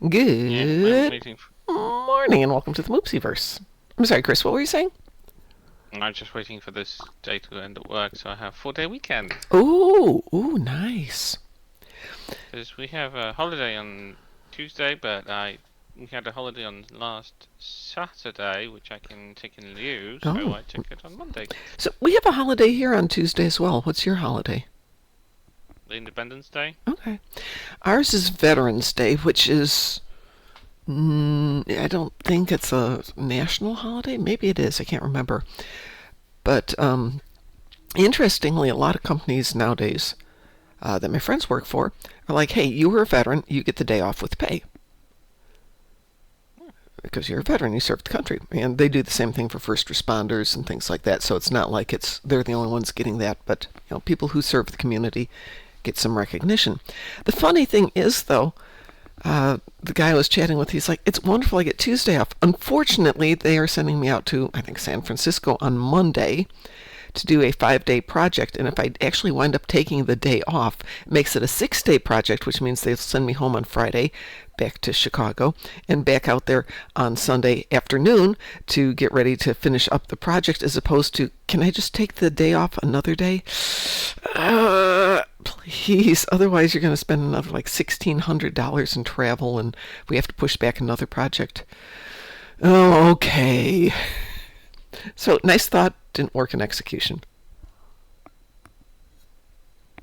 Yeah, I'm Good waiting. morning and welcome to the Moopsyverse. I'm sorry, Kris, what were you saying? I'm just waiting for this day to end at work, so I have 4-day weekend. Ooh, nice. Because we have a holiday on Tuesday, but we had a holiday on last Saturday, which I can take in lieu, so Oh, I took it on Monday. so we have a holiday here on Tuesday as well. What's your holiday? The Independence Day. Okay. Ours is Veterans Day, which is, I don't think it's a national holiday. Maybe it is. I can't remember. But interestingly, a lot of companies nowadays that my friends work for are like, hey, you were a veteran, you get the day off with pay. Because you're a veteran, you served the country. And they do the same thing for first responders and things like that. So it's not like they're the only ones getting that, but people who serve the community get some recognition. The funny thing is, though, the guy I was chatting with, he's like, it's wonderful I get Tuesday off. Unfortunately, they are sending me out to, I think, San Francisco on Monday to do a 5-day project. And if I actually wind up taking the day off, it makes it a 6-day project, which means they'll send me home on Friday, back to Chicago, and back out there on Sunday afternoon to get ready to finish up the project, as opposed to, can I just take the day off another day? Please. Otherwise, you're going to spend another like $1,600 in travel, and we have to push back another project. Oh, okay. So, nice thought, didn't work in execution.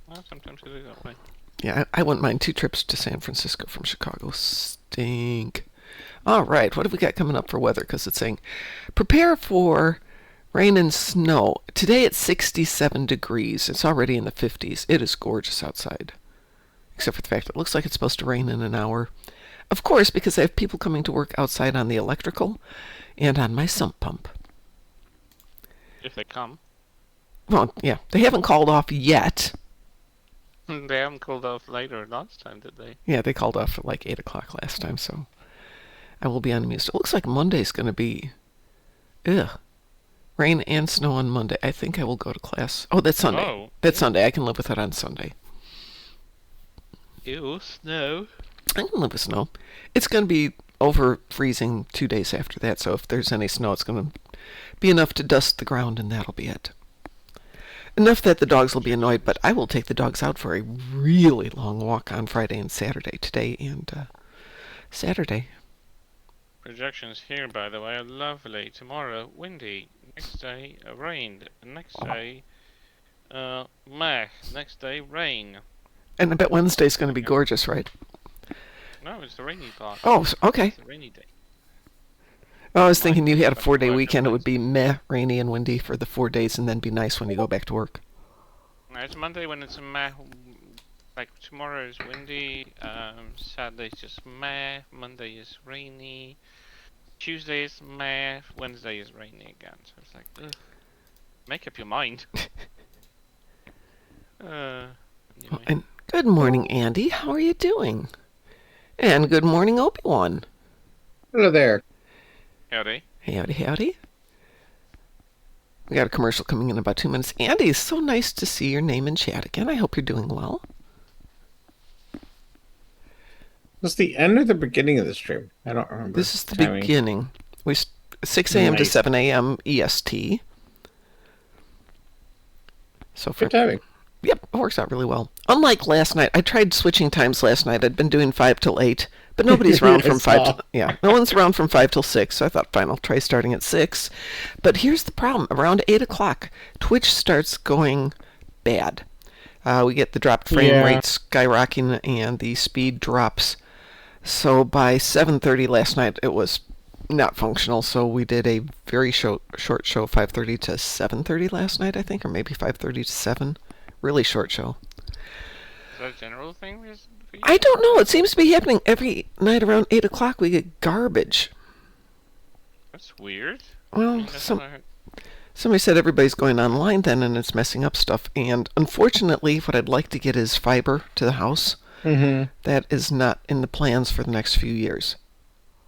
Well, sometimes it is that way. Yeah, I wouldn't mind 2 trips to San Francisco from Chicago. Stink. All right, what have we got coming up for weather? Because it's saying prepare for rain and snow. Today it's 67 degrees. It's already in the 50s. It is gorgeous outside. Except for the fact that it looks like it's supposed to rain in an hour. Of course, because I have people coming to work outside on the electrical and on my sump pump. If they come. Well, yeah, they haven't called off yet. They haven't called off later last time, did they? Yeah, they called off at like 8 o'clock last time, so I will be unamused. It looks like Monday's going to be, rain and snow on Monday. I think I will go to class. Oh, that's Sunday. Oh. That's Sunday. I can live with it on Sunday. Ew, snow. I can live with snow. It's going to be over freezing 2 days after that, so if there's any snow, it's going to be enough to dust the ground, and that'll be it. Enough that the dogs will be annoyed, but I will take the dogs out for a really long walk on Friday and Saturday. Today and Saturday. Projections here, by the way, are lovely. Tomorrow, windy. Next day, rain. Next day, meh. Next day, rain. And I bet Wednesday's going to be gorgeous, right? No, it's the rainy part. Oh, okay. It's the rainy day. I was thinking you had a But 4-day work weekend. It on would be meh, rainy and windy for the 4 days, and then be nice when you go back to work. No, it's Monday when it's a meh. Like tomorrow is windy. Saturday is just meh. Monday is rainy. Tuesday is meh. Wednesday is rainy again. So it's like, ugh. Make up your mind. Oh, Anyway. and good morning, Andy. How are you doing? And good morning, Obi-Wan. Hello there. Howdy. Howdy, howdy. We got a commercial coming in about 2 minutes. Andy, it's so nice to see your name in chat again. I hope you're doing well. Was the end or the beginning of the stream? I don't remember. This is the timing. beginning. 6 a.m. to Nice. 7 a.m. EST. So for Good timing. Yep, it works out really well. Unlike last night, I tried switching times last night. I'd been doing 5 till 8, but nobody's around from 5 saw. till, yeah, no one's around from 5 till 6, so I thought, fine, I'll try starting at 6. But here's the problem. Around 8 o'clock, Twitch starts going bad. We get the dropped frame rate skyrocketing, and the speed drops. So by 7:30 last night, it was not functional, so we did a very short show, 5:30 to 7:30 last night, I think, or maybe 5:30 to 7. Really short show. Is that a general thing for you? I don't know. It seems to be happening every night around 8 o'clock. We get garbage. That's weird. Well, That's what I heard. somebody said everybody's going online then, and it's messing up stuff. And unfortunately, what I'd like to get is fiber to the house. Mm-hmm. That is not in the plans for the next few years.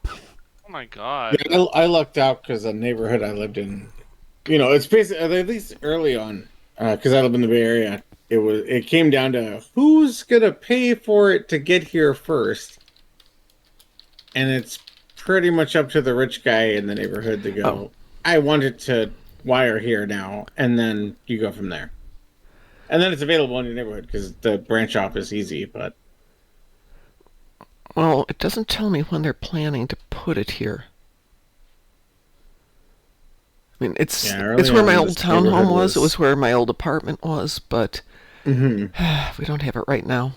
Oh my god. Yeah, I lucked out because the neighborhood I lived in, it's basically, at least early on, because I live in the Bay Area, it came down to who's gonna pay for it to get here first. and it's pretty much up to the rich guy in the neighborhood to Oh, go, I want it to wire here now, and then you go from there. And then it's available in your neighborhood because the branch off is easy, but well, it doesn't tell me when they're planning to put it here. I mean, yeah, it's early where my on old this neighborhood townhome was. It was was where my old apartment was, but hmm we don't have it right now.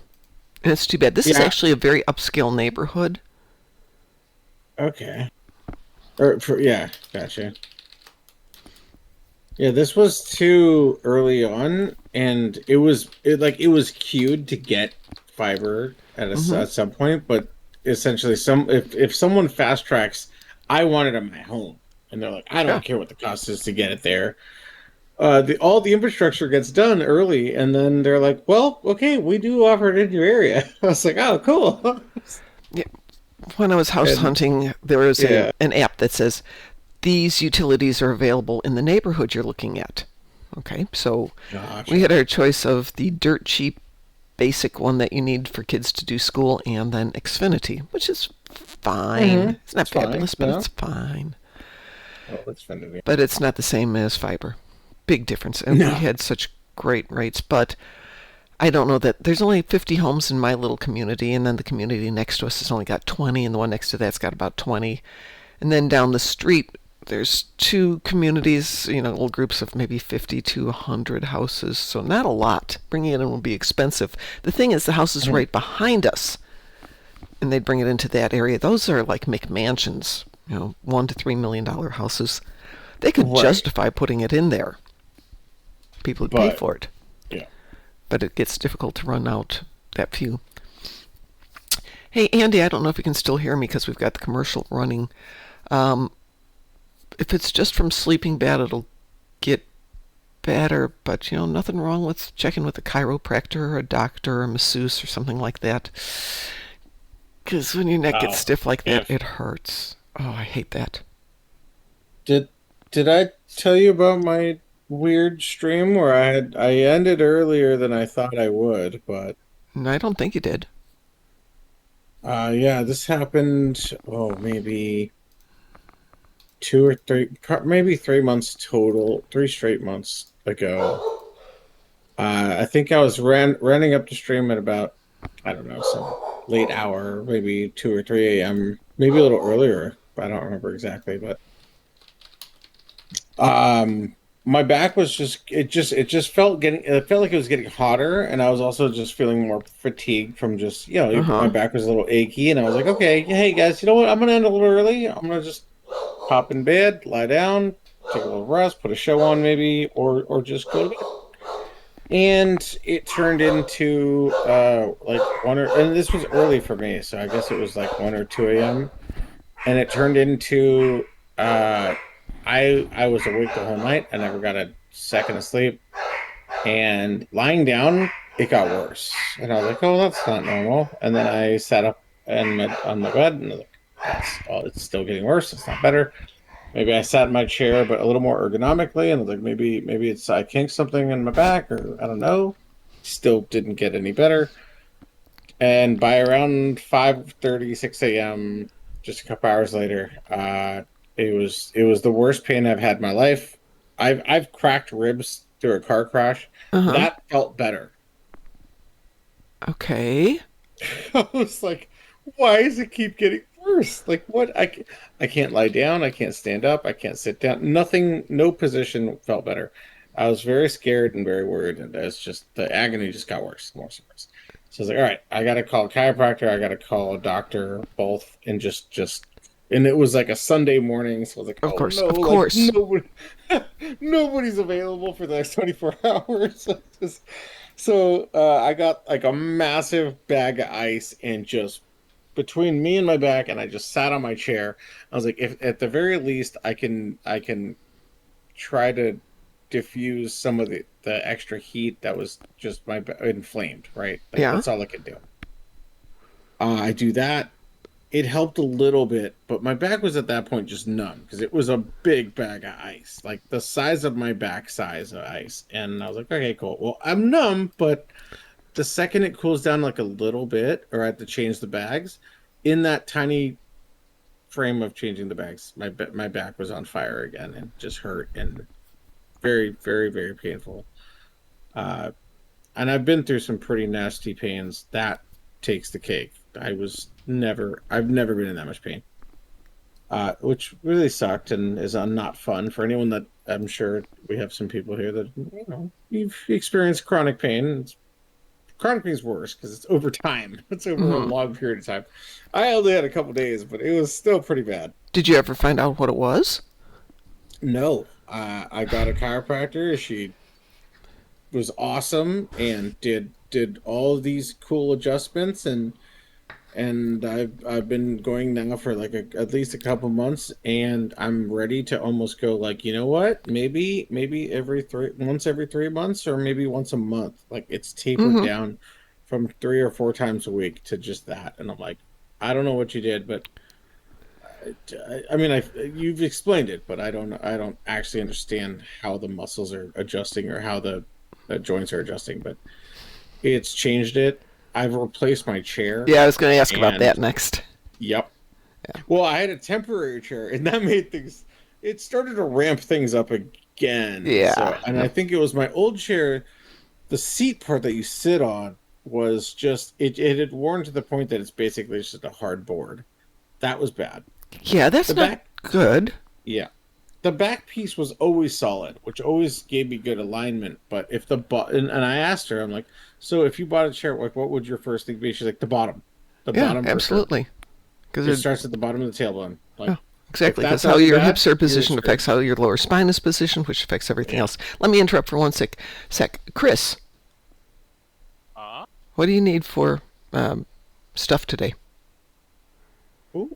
And it's too bad. This is yeah, actually a very upscale neighborhood. okay. Yeah, gotcha. Yeah, this was too early on, and it was queued to get fiber Hmm. at some point, but essentially, if someone fast tracks, I want it at my home, and they're like, I Yeah. don't care what the cost is to get it there. All the infrastructure gets done early, and then they're like, well, okay, we do offer it in your area. I was like, oh, cool. Yeah. When I was house And hunting, there was yeah, an app that says these utilities are available in the neighborhood you're looking at. Okay, so we had gotcha. our choice of the dirt cheap basic one that you need for kids to do school, and then Xfinity, which is fine. It's not It's fine. fabulous, but it's No, fine. oh, it's fun to be. But it's not the same as fiber. Big difference. And we No. had such great rates, but I don't know that there's only 50 homes in my little community, and then the community next to us has only got 20, and the one next to that's got about 20. And then down the street, there's two communities, little groups of maybe 50 to 100 houses, so not a lot. Bringing it in will be expensive. The thing is, the house is Mhm. right behind us, and they'd bring it into that area. Those are like McMansions, $1 to $3 million houses. They could Right. justify putting it in there. People would pay But for it, yeah. but it gets difficult to run out that few. Hey, Andy, I don't know if you can still hear me because we've got the commercial running. Um, if it's just from sleeping bad, it'll get better, but nothing wrong with checking with a chiropractor or a doctor or a masseuse or something like that. Because when your neck gets Oh, stiff like that, if it hurts. Oh, I hate that. did did I tell you about my weird stream where I ended earlier than I thought I would, but No, I don't think you did. yeah, this happened, oh, maybe 2 or 3, maybe 3 months total, 3 straight months ago. I think I was running up the stream at about, I don't know, some late hour, maybe 2 or 3 a.m., maybe a little earlier. I don't remember exactly, but my back was just it felt like it was getting hotter, and I was also just feeling more fatigued from just, Uh my huh. back was a little achy, and I was like, okay, hey guys, you know what? I'm gonna end a little early. I'm gonna just pop in bed, lie down, take a little rest, put a show on maybe, or just go to bed. And it turned into like and this was early for me, so I guess it was like 1 or 2 a.m. And it turned into uh I was awake the whole night. I never got a second of sleep. And lying down, it got worse. And I was like, oh, that's not normal. And then I sat up on my bed, and I was like, it's still getting worse. It's not better. Maybe I sat in my chair, but a little more ergonomically, and I was like, maybe it's I kinked something in my back, or I don't know. Still didn't get any better. And by around 5:30, 6 a.m., just a couple hours later, it was the worst pain I've had in my life. I've cracked ribs through a car crash. Uh huh. That felt better. Okay. I was like, why does it keep getting worse? Like, what? I can't lie down. I can't stand up. I can't sit down. Nothing, no position felt better. I was very scared and very worried, and it's just the agony just got worse, more and worse. So I was like, all right, I got to call a chiropractor. I got to call a doctor, both, and and it was like a Sunday morning. So I was like, Of oh course. no, Of like course. nobody's available for the next 24 hours. So I got like a massive bag of ice and just between me and my back, and I just sat on my chair. I was like, if at the very least I can try to diffuse some of the extra heat that was just inflamed, right? Like Yeah. that's all I could do. I do that. It helped a little bit, but my back was at that point just numb because it was a big bag of ice, like the size of my back size of ice. And I was like, okay, cool. Well, I'm numb, but the second it cools down like a little bit, or I have to change the bags, in that tiny frame of changing the bags, my back was on fire again and just hurt and very, very, very painful. And I've been through some pretty nasty pains. That takes the cake. I've never been in that much pain, which really sucked and is not fun for anyone that I'm sure we have some people here that, you've experienced chronic pain. Chronic pain is worse because it's over time. It's over a long period of time. I only had a couple days, but it was still pretty bad. Did you ever find out what it was? No, I got a chiropractor. She was awesome and did all of these cool adjustments, and I've been going now for like at least a couple months, and I'm ready to almost go like, you know what, maybe once every 3 months, or maybe once a month. Like, it's tapered down from 3 or 4 times a week to just that, and I'm like, I don't know what you did, but I mean, you've explained it, but I don't actually understand how the muscles are adjusting or how the joints are adjusting, but it's changed it. I've replaced my chair. Yeah, I was going to ask about that next. Yep. Yeah. Well, I had a temporary chair, and that made things. It started to ramp things up again. Yeah. I think it was my old chair. The seat part that you sit on was just it had worn to the point that it's basically just a hard board. That was bad. Yeah, that's not good. Yeah. The back piece was always solid, which always gave me good alignment. But if the bottom, and I asked her, I'm like, so if you bought a chair, like, what would your first thing be? She's like, the bottom. Bottom. Absolutely. Because it starts at the bottom of the tailbone. Like, exactly. That's how your hips are positioned, affects how your lower spine is positioned, which affects everything else. Let me interrupt for one sec. Kris, what do you need for stuff today? Ooh.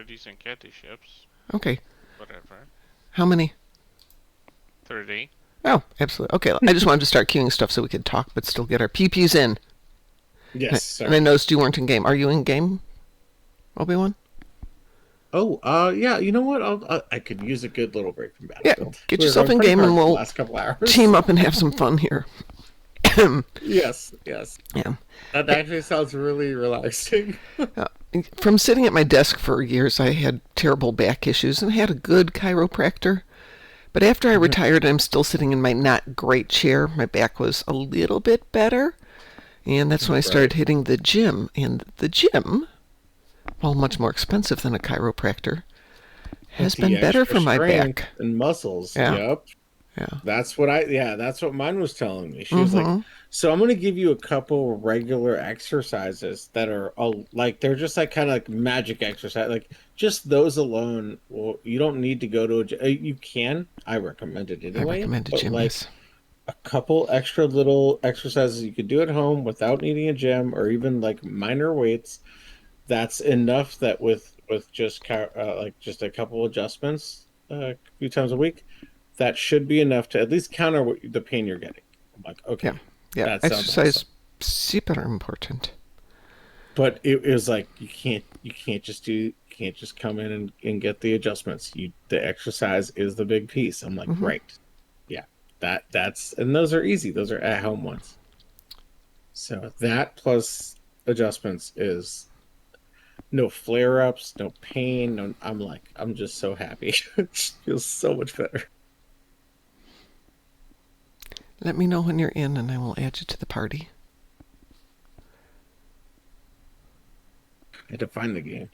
Decent candy ships. Okay. Whatever. How many? 30. Oh, absolutely. Okay, I just wanted to start queuing stuff so we could talk, but still get our pew-pews in. Yes. And I noticed you weren't in game. Are you in game, Obi-Wan? Oh, yeah. You know what? I could use a good little break from Battlefield. Yeah, get yourself in game, and we'll last couple hours. Team up and have some fun here. Yes. Yeah. That actually sounds really relaxing. From sitting at my desk for years, I had terrible back issues, and I had a good chiropractor. But after I retired, I'm still sitting in my not great chair. My back was a little bit better, and that's when I started hitting the gym. And the gym, while much more expensive than a chiropractor, has been better for my back and muscles. Yeah. Yep. Yeah. That's what mine was telling me. She was like, so I'm going to give you a couple regular exercises that are like, they're just like kind of like magic exercise. Like, just those alone, well, you don't need to go to a gym. You can. I recommend it anyway. I recommend a gym, like, a couple extra little exercises you could do at home without needing a gym, or even like minor weights. That's enough that with just like just a couple adjustments a few times a week, that should be enough to at least counter the pain you're getting. I'm like, okay, yeah. Exercise super important. But it was like you can't just come in and get the adjustments. The exercise is the big piece. I'm like, right, yeah, that's and those are easy. Those are at home ones. So that plus adjustments is no flare ups, no pain. No, I'm just so happy. It feels so much better. Let me know when you're in, and I will add you to the party. I had to find the game.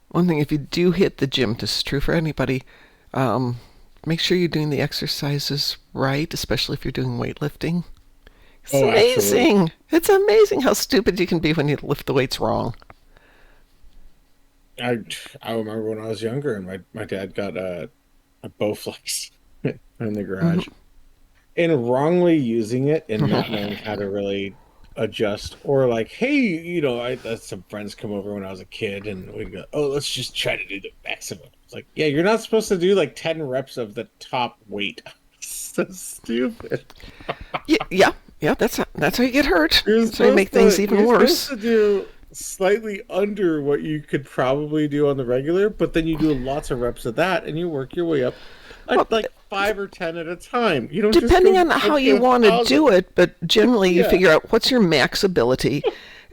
One thing, if you do hit the gym, this is true for anybody, make sure you're doing the exercises right, especially if you're doing weightlifting. It's amazing. Absolutely. It's amazing how stupid you can be when you lift the weights wrong. I remember when I was younger, and my dad got a Bowflex in the garage, and wrongly using it and not knowing how to really adjust, or like, hey, I had some friends come over when I was a kid, and we'd go, oh, let's just try to do the maximum. It's like, yeah, you're not supposed to do like 10 reps of the top weight. So stupid. Yeah. That's how you get hurt. So you make things even worse. You're supposed to do slightly under what you could probably do on the regular, but then you do lots of reps of that, and you work your way up like 5 or 10 at a time. You don't Depending just on go how to you want to 1,000. do it, but generally you Yeah. figure out what's your max ability,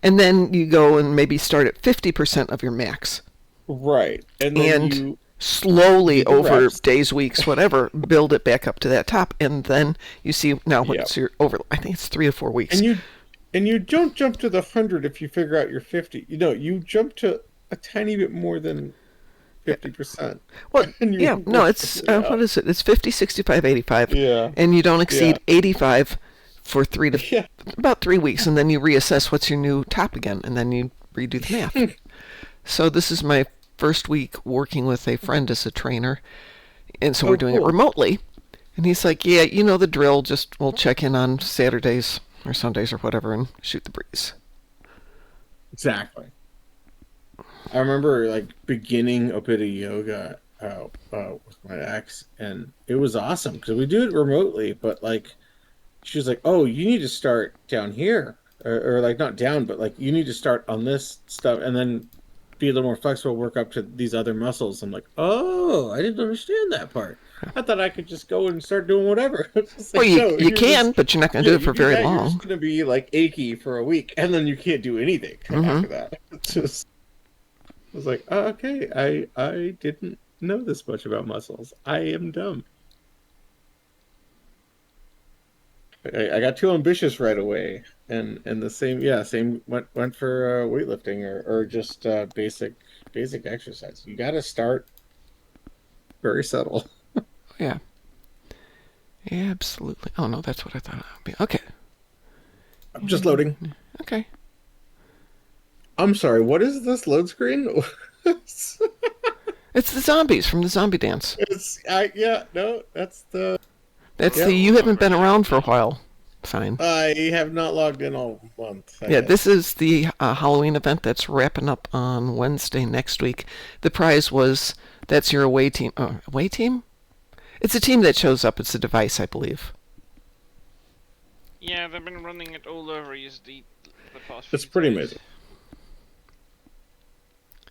and then you go and maybe start at 50% of your max. Right. And then And you slowly do the over reps. days, weeks, whatever, build it back up to that top, and then you see now Yeah. what's your over. I think it's 3 to 4 weeks. And you don't jump to the 100 if you figure out your 50. You jump to a tiny bit more than 50%. Well, And you yeah, no, work it's your way what up. is it? It's 50, 65, 85, Yeah. and you don't Yeah. exceed 85 for Yeah. about 3 weeks, and then you reassess what's your new top again, and then you redo the math. So this is my first week working with a friend as a trainer, and so we're Oh, doing it cool. remotely. And he's like, "Yeah, you know the drill. Just we'll check in on Saturdays or Sundays or whatever and shoot the breeze." Exactly. I remember like beginning a bit of yoga with my ex, and it was awesome because we do it remotely. But like, she was like, "Oh, you need to start down here, or like not down, but like you need to start on this stuff, and then be a little more flexible, work up to these other muscles." I'm like, "Oh, I didn't understand that part. I thought I could just go and start doing whatever." It's just Well, like, no, you you're can, just but you're not going to yeah, do it you for do very that, you're just long. gonna be like achy for a week, and then you can't do anything Hmm. after that. It's just I was like, oh, okay, I didn't know this much about muscles. I am dumb. I got too ambitious right away, and the same went for weightlifting or just basic exercise. You got to start very subtle. Yeah, yeah, absolutely. Oh no, that's what I thought it would be. Okay, I'm just loading. okay. I'm sorry. What is this load screen? it's, It's the zombies from the Zombie Dance. yeah, no, that's the That's yeah. the you haven't been around for a while sign. I have not logged in all month. I Yeah, guess. this is the Halloween event that's wrapping up on Wednesday next week. The prize was that's your away team. Away team? It's a team that shows up. It's a device, I believe. Yeah, they've been running it all over ESD the past It's few pretty days. amazing.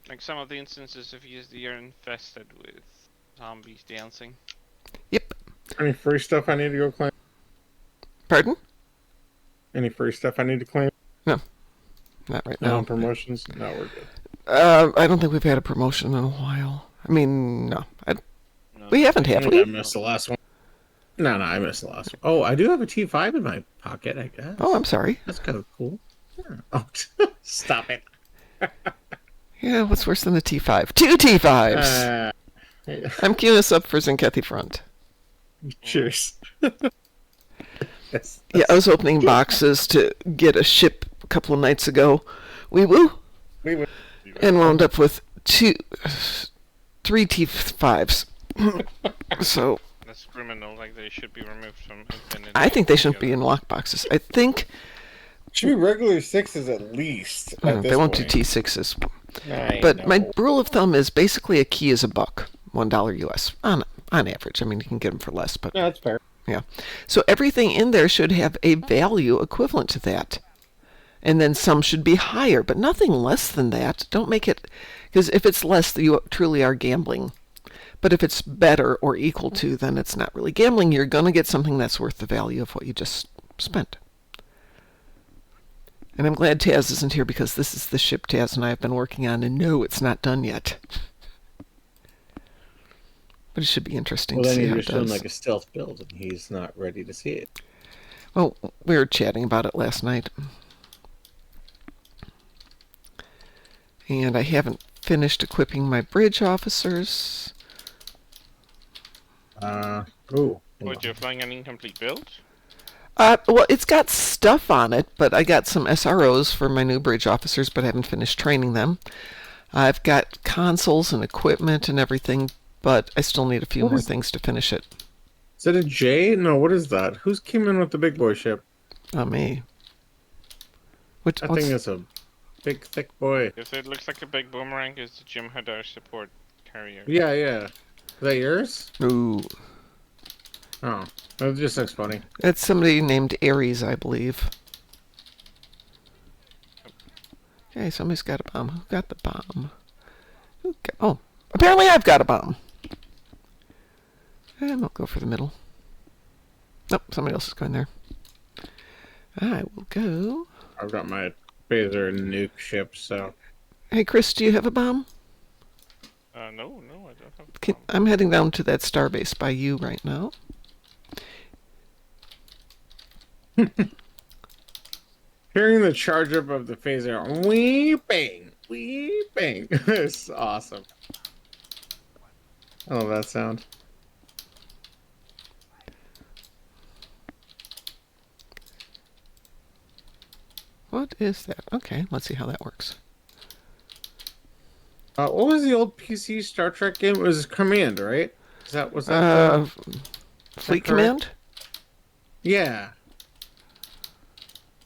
Like some of the instances of ESD are infested with zombies dancing. Yep. Any free stuff I need to go claim? Pardon? Any free stuff I need to claim? No, not right No now. promotions? No, we're good. I don't think we've had a promotion in a while. I mean, no. No, We haven't, I have think we? I missed the last one. No, I missed the last one. Oh, I do have a T5 in my pocket, I guess. Oh, I'm sorry. That's kind of cool. Yeah. Oh, stop it. Yeah, what's worse than a T5? Two T5s! Yeah. I'm queuing us up for Zinkethi Front. Cheers. Yes. Yeah, I was opening boxes to get a ship a couple of nights ago. Wee woo! We went. And wound up with three T5s. So that's criminal. Like they should be removed from Infinity. I think they shouldn't be in lock boxes. I think Should be regular sixes at least. At they this won't do point. T6s. I But my know. rule of thumb is basically a key is $1, $1 US on average. I mean, you can get them for less, but No, that's fair. yeah. So everything in there should have a value equivalent to that. And then some should be higher, but nothing less than that. Don't make it, because if it's less, you truly are gambling. But if it's better or equal to, then it's not really gambling. You're going to get something that's worth the value of what you just spent. And I'm glad Taz isn't here because this is the ship Taz and I have been working on, and no, it's not done yet. But it should be interesting Well, to then see you're how it just doing does. like a stealth build, and he's not ready to see it. Well, we were chatting about it last night. And I haven't finished equipping my bridge officers. Oh. What, you're flying an incomplete build? Well, it's got stuff on it, but I got some SROs for my new bridge officers, but I haven't finished training them. I've got consoles and equipment and everything, but I still need a few more things to finish it. Is that a J? No, what is that? Who's came in with the big boy ship? Not me. That thing is a big, thick boy. If it looks like a big boomerang, it's the Jim Hadar support carrier. Yeah. Is that yours? Ooh. Oh, that just looks funny. It's somebody named Ares, I believe. Okay, somebody's got a bomb. Who got the bomb? Oh, apparently I've got a bomb. And we'll go for the middle. Nope, somebody else is going there. I will go. I've got my phaser nuke ship, so. Hey, Kris, do you have a bomb? No, I don't have a bomb. I'm heading down to that starbase by you right now. Hearing the charge up of the phaser, weeping. It's awesome. I love that sound. What is that? Okay, let's see how that works. What was the old PC Star Trek game? It was Command, right? Was that Fleet correct? Command? Yeah.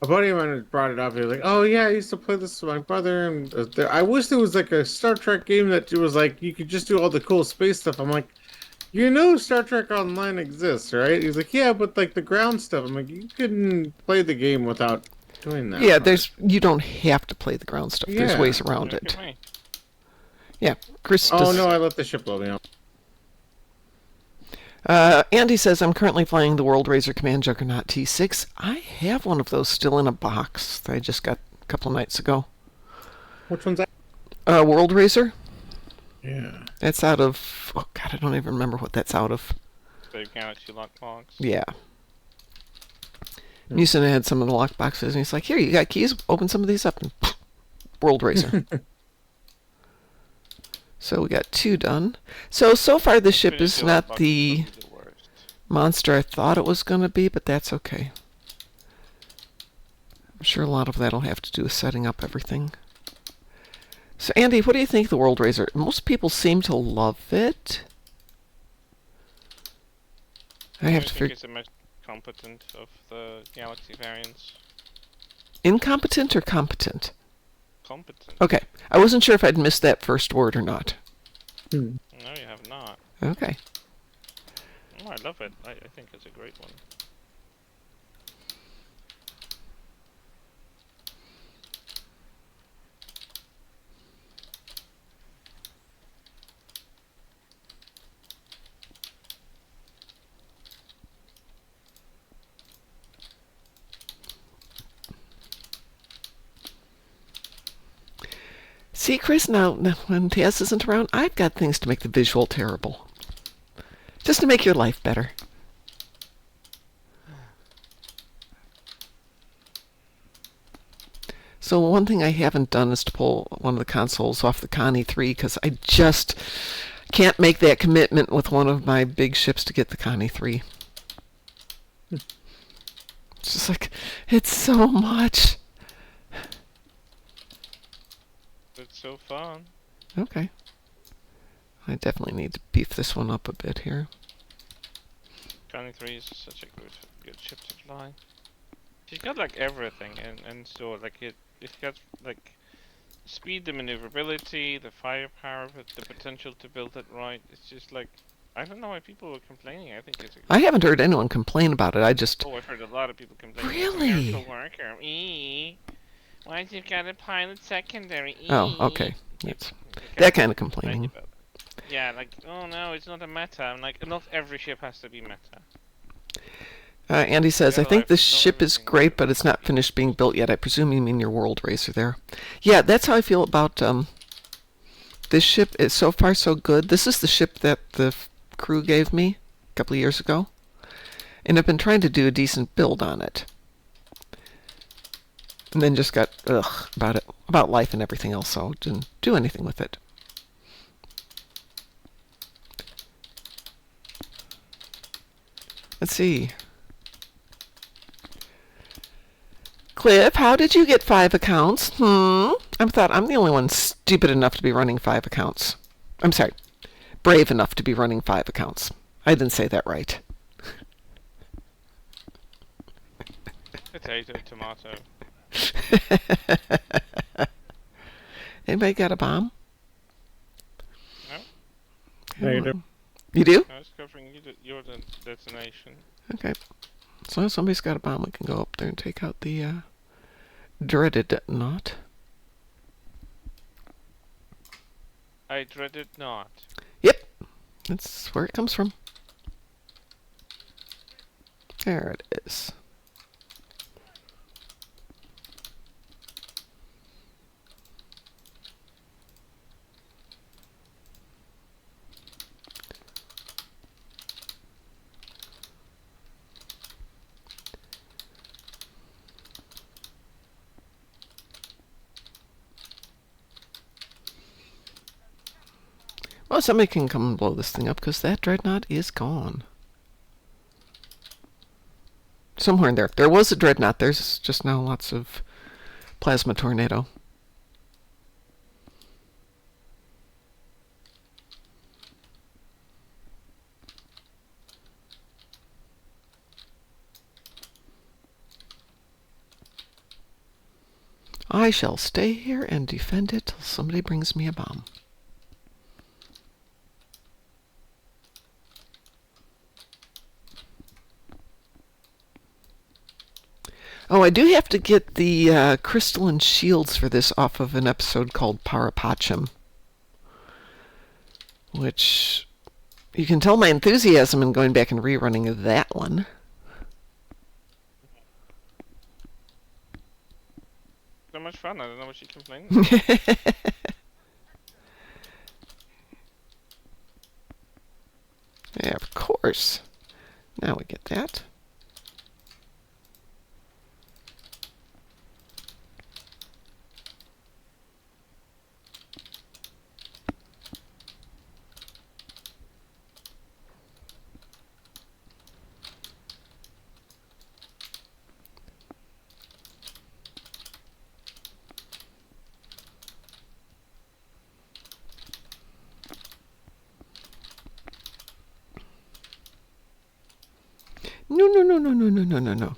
A buddy of mine had brought it up. He was like, "Oh yeah, I used to play this with my brother." And I wish there was like a Star Trek game that was like you could just do all the cool space stuff. I'm like, you know, Star Trek Online exists, right? He's like, "Yeah, but like the ground stuff." I'm like, "You couldn't play the game without doing that." Yeah, you don't have to play the ground stuff. There's Yeah. ways around Look it. at me. Yeah, Kris Oh does. no, I left the ship loading up. Andy says, I'm currently flying the World Razor Command Juggernaut T6. I have one of those still in a box that I just got a couple nights ago. Which one's that? World Razor? Yeah. That's out of... Oh, God, I don't even remember what that's out of. Save Galaxy Lockbox. Yeah. Musin had some of the lock boxes, and he's like, here, you got keys? Open some of these up. And World Razor. So we got 2 done. So far the ship is not the monster I thought it was going to be, but that's okay. I'm sure a lot of that will have to do with setting up everything. So Andy, what do you think of the World Razor? Most people seem to love it. I have to think figure... it's the most competent of the Galaxy variants. Incompetent or competent? Competent. Okay. I wasn't sure if I'd missed that first word or not. No, you have not. Okay. Oh, I love it. I think it's a great one. See, Kris, now when Taz isn't around, I've got things to make the visual terrible. Just to make your life better. So one thing I haven't done is to pull one of the consoles off the Connie 3, because I just can't make that commitment with one of my big ships to get the Connie 3. It's just like, it's so much. It's so fun. Okay. I definitely need to beef this one up a bit here. Connie 3 is such a good ship to fly. She's got like everything in store. Like it's got like speed, the maneuverability, the firepower, with the potential to build it right. It's just like, I don't know why people were complaining. I think it's a I haven't heard anyone complain about it. I just... Oh, I've heard a lot of people complaining. Really? It's a worker. Why'd you got a pilot secondary? Oh, okay. That's Okay. that kind of Thank complaining. you, Bill. Yeah, like, oh no, it's not a meta. I'm like, not every ship has to be meta. Andy says, I Yeah, think I've this known ship is everything. great, but it's not finished being built yet. I presume you mean your World Racer there. Yeah, that's how I feel about this ship. It's so far so good. This is the ship that the crew gave me a couple of years ago. And I've been trying to do a decent build on it. And then just got about life and everything else, so didn't do anything with it. Let's see. Cliff, how did you get 5 accounts? I thought I'm the only one stupid enough to be running 5 accounts. I'm sorry, brave enough to be running 5 accounts. I didn't say that right. Potato, tomato. Anybody got a bomb? No, Yeah, you do. You do? I was covering your destination. Okay. As long as somebody's got a bomb, we can go up there and take out the dreaded knot. I dread it not. Yep. That's where it comes from. There it is. Well, somebody can come and blow this thing up because that dreadnought is gone. Somewhere in there. There was a dreadnought. There's just now lots of plasma tornado. I shall stay here and defend it till somebody brings me a bomb. Oh, I do have to get the crystalline shields for this off of an episode called Parapachim, which you can tell my enthusiasm in going back and rerunning that one. So much fun, I don't know what you complaining. Yeah, of course. Now we get that. No, no, no, no, no, no, no, no, no.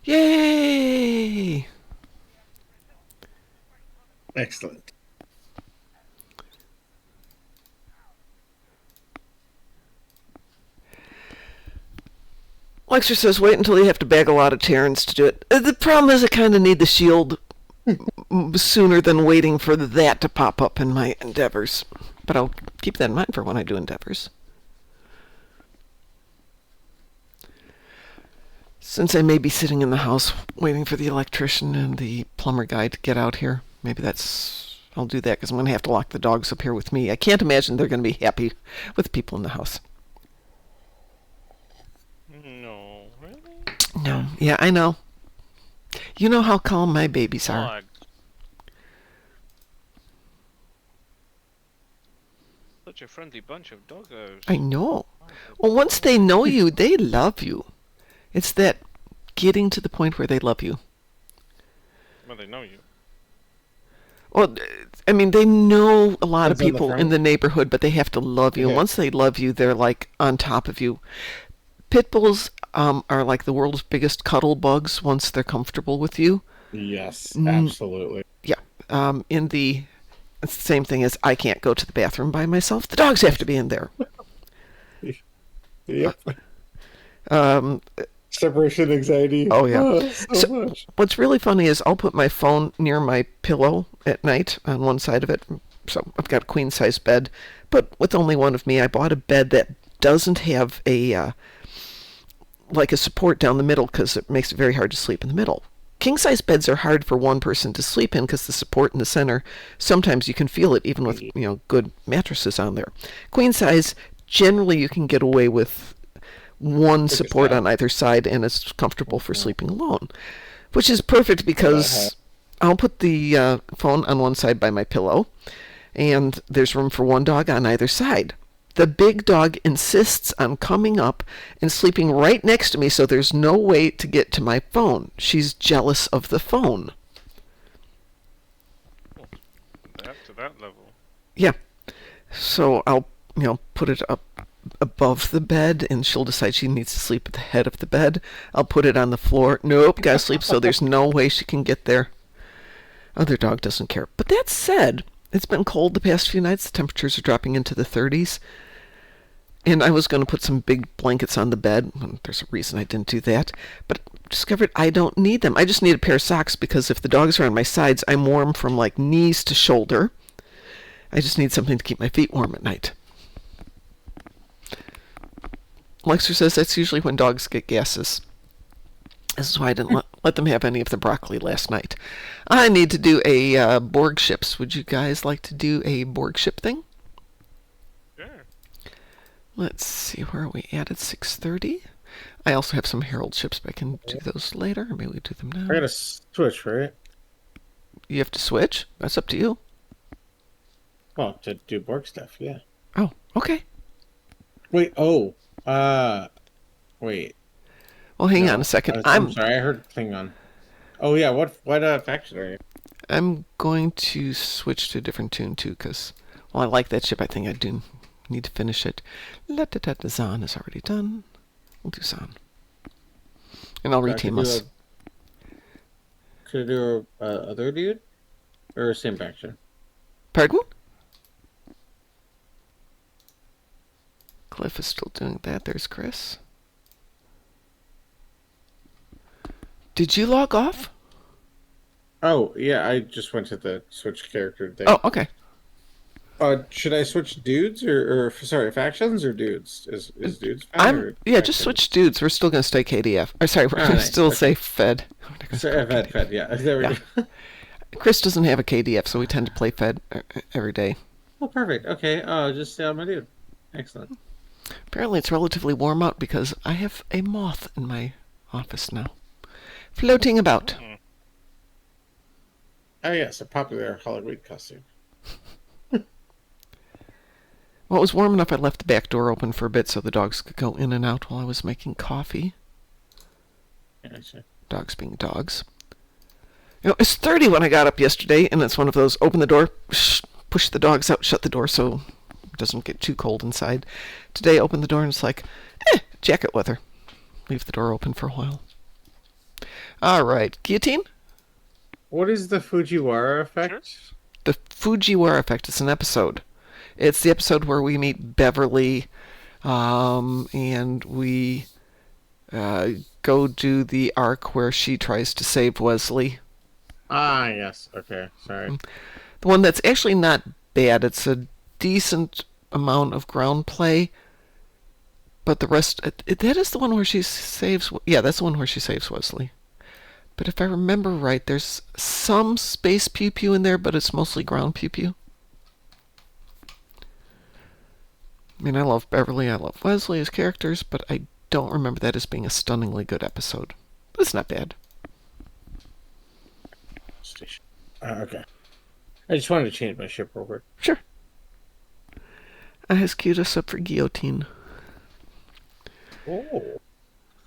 Yay! Excellent. Lexer says, wait until you have to bag a lot of Terrans to do it. The problem is I kind of need the shield sooner than waiting for that to pop up in my endeavors. But I'll keep that in mind for when I do endeavors. Since I may be sitting in the house waiting for the electrician and the plumber guy to get out here, maybe I'll do that because I'm going to have to lock the dogs up here with me. I can't imagine they're going to be happy with people in the house. No, really? No. Yeah, I know. You know how calm my babies are. God. Such a friendly bunch of doggos. I know. Well, once they know you, they love you. It's that getting to the point where they love you. Well, they know you. Well, I mean, they know a lot of Depends on the people friend. in the neighborhood, but they have to love you. And Yeah. once they love you, they're like on top of you. Pit bulls are like the world's biggest cuddle bugs once they're comfortable with you. Yes, Mm. absolutely. Yeah. It's the same thing as I can't go to the bathroom by myself. The dogs have to be in there. Yep. Um, Separation anxiety. Oh, yeah. Oh, so So- much. What's really funny is I'll put my phone near my pillow at night on one side of it. So I've got a queen size bed, but with only one of me, I bought a bed that doesn't have a like a support down the middle because it makes it very hard to sleep in the middle. King size beds are hard for one person to sleep in because the support in the center, sometimes you can feel it even with good mattresses on there. Queen size, generally you can get away with one Take a support side. on either side and it's comfortable for sleeping alone, which is perfect because I'll put the phone on one side by my pillow and there's room for one dog on either side. The big dog insists on coming up and sleeping right next to me so there's no way to get to my phone. She's jealous of the phone. Up to that level. Yeah. So I'll, put it up above the bed and she'll decide she needs to sleep at the head of the bed. I'll put it on the floor. Nope, gotta sleep so there's no way she can get there. Other dog doesn't care. But that said, it's been cold the past few nights. The temperatures are dropping into the 30s. And I was going to put some big blankets on the bed. There's a reason I didn't do that. But discovered I don't need them. I just need a pair of socks because if the dogs are on my sides, I'm warm from like knees to shoulder. I just need something to keep my feet warm at night. Lexer says that's usually when dogs get gases. This is why I didn't let them have any of the broccoli last night. I need to do a Borg ships. Would you guys like to do a Borg ship thing? Sure. Let's see, where are we at 6:30? I also have some Herald ships, but I can do those later. Or maybe we do them now. I gotta switch, right? You have to switch? That's up to you. Well, to do Borg stuff, yeah. Oh, okay. Wait, wait. Well, hang on a second. I'm sorry, I heard Klingon. Oh yeah, what faction are you? I'm going to switch to a different tune too, because I like that ship. I think I do need to finish it. Zahn is already done. We'll do Zahn, and I'll reteam us. Could I do other dude, or same faction? Pardon? Cliff is still doing that. There's Kris. Did you log off? Oh, yeah, I just went to the switch character thing. Oh, okay. Should I switch dudes or sorry, factions or dudes? Is dudes fine? Just switch dudes. We're still going to stay KDF. Or sorry, we're going to still say Fed. Fed, yeah. There we go. Kris doesn't have a KDF, so we tend to play Fed every day. Oh, perfect. Okay, just stay on my dude. Excellent. Apparently it's relatively warm out because I have a moth in my office now. Floating about. Oh yes, a popular Halloween costume. Well, it was warm enough I left the back door open for a bit so the dogs could go in and out while I was making coffee. Gotcha. Dogs being dogs. It's 30 when I got up yesterday, and it's one of those open the door, push the dogs out, shut the door so it doesn't get too cold inside. Today, open the door and it's like, jacket weather. Leave the door open for a while. All right, guillotine? What is the Fujiwara effect? Sure. The Fujiwara effect is an episode. It's the episode where we meet Beverly, and we go do the arc where she tries to save Wesley. Ah, yes. Okay, sorry. The one that's actually not bad. It's a decent amount of ground play, but the rest... that is the one where she saves... Yeah, that's the one where she saves Wesley. But if I remember right, there's some space pew-pew in there, but it's mostly ground pew-pew. I mean, I love Beverly, I love Wesley as characters, but I don't remember that as being a stunningly good episode. But it's not bad. Station. Okay. I just wanted to change my ship real quick. Sure. I has queued us up for guillotine. Oh.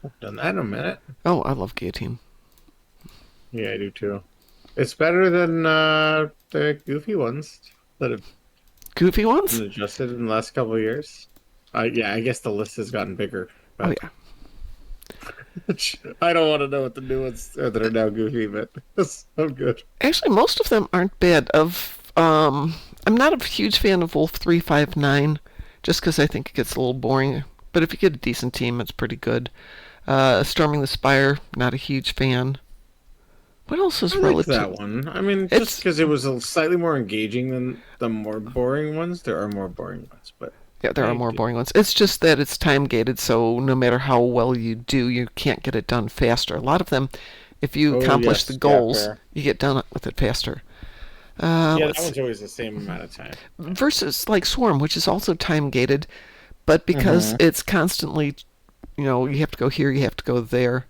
I've done that in a minute. Oh, I love guillotine. Yeah, I do too. It's better than the goofy ones that have Goofy ones? been adjusted in the last couple of years. Yeah, I guess the list has gotten bigger. Oh, yeah. I don't want to know what the new ones are that are now goofy, but it's so good. Actually, most of them aren't bad. I'm not a huge fan of Wolf 359, just because I think it gets a little boring. But if you get a decent team, it's pretty good. Storming the Spire, not a huge fan. What else is relative? I like that one. I mean, just because it was slightly more engaging than the more boring ones. There are more boring ones, but yeah, there are more boring ones. It's just that it's time gated, so no matter how well you do, you can't get it done faster. A lot of them, if you accomplish the goals, you get done with it faster. Yeah, that one's always the same amount of time. Versus like Swarm, which is also time gated, but because it's constantly, you have to go here, you have to go there,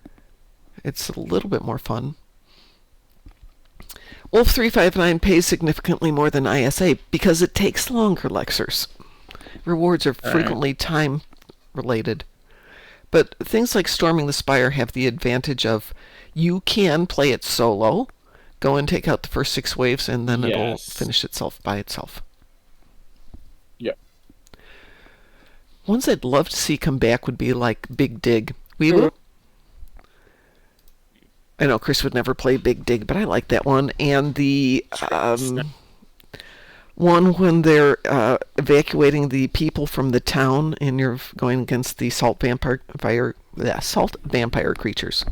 it's a little bit more fun. Wolf 359 pays significantly more than ISA because it takes longer, Lexers. Rewards are frequently time related. But things like Storming the Spire have the advantage of you can play it solo, go and take out the first 6 waves, and then it'll finish itself by itself. Yep. Ones I'd love to see come back would be like Big Dig. Weeble? I know Kris would never play Big Dig, but I like that one. And the One when they're evacuating the people from the town, and you're going against the salt vampire creatures.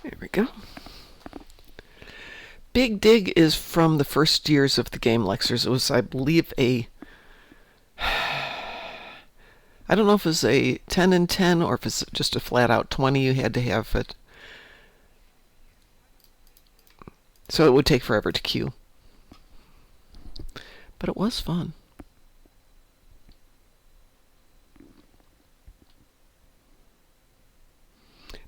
There we go. Big Dig is from the first years of the game, Lexers. It was, I believe, I don't know if it was a 10 and 10 or if it's just a flat out 20. You had to have it. So it would take forever to queue. But it was fun.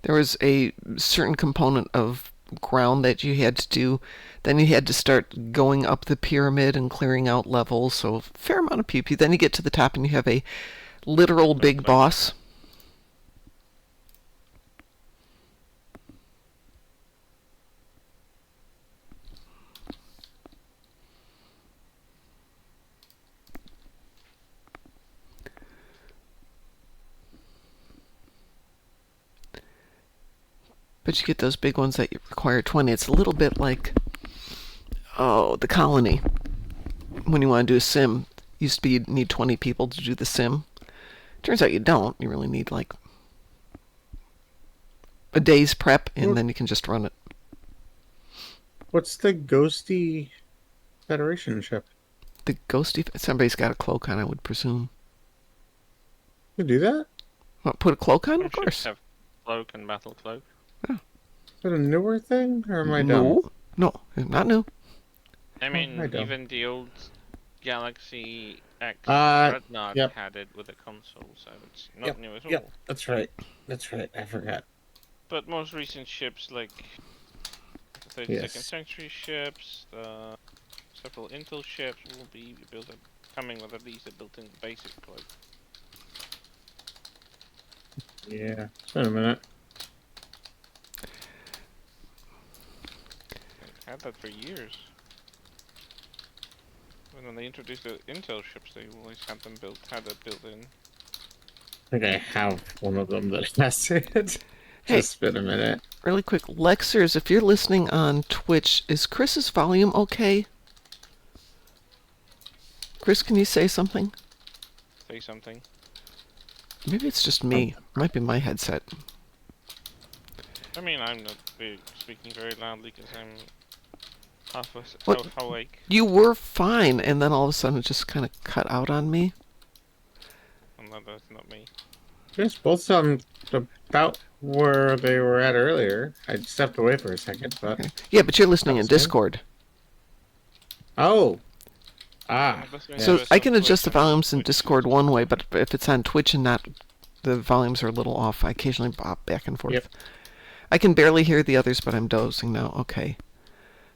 There was a certain component of ground that you had to do. Then you had to start going up the pyramid and clearing out levels. So a fair amount of pew-pew. Then you get to the top and you have a literal big boss. But you get those big ones that require 20. It's a little bit like, the colony. When you want to do a sim, used to be you'd need 20 people to do the sim. Turns out you don't. You really need like a day's prep, and then you can just run it. What's the ghosty Federation ship? The ghosty... Somebody's got a cloak on, I would presume. You do that? What, put a cloak on? Some Of course. ships have cloak and battle cloak. Is it a newer thing, or am I dumb? No, not new. I mean, I don't. even the old Galaxy X Dreadnought had it with a console, so it's not new at all. Yep, that's right. That's right. I forgot. But most recent ships, like the 32nd century ships, the several Intel ships, will be coming with at least a built-in basic cloak. Yeah. It's been a minute. I've had that for years. When they introduced the Intel ships, they always had them built in. I think I have one of them that has it. Just been a minute. Really quick, Lexers, if you're listening on Twitch, is Kris's volume okay? Kris, can you say something? Say something. Maybe it's just me. It might be my headset. I mean, I'm not speaking very loudly because I'm half awake. You were fine, and then all of a sudden it just kind of cut out on me. No, that's not me. Yes, both sound about where they were at earlier. I stepped away for a second, but... Okay. Yeah, but you're listening in Discord. Oh! So I can adjust the volumes in Discord one way, but if it's on Twitch and not, the volumes are a little off. I occasionally bop back and forth. Yep. I can barely hear the others, but I'm dozing now. Okay.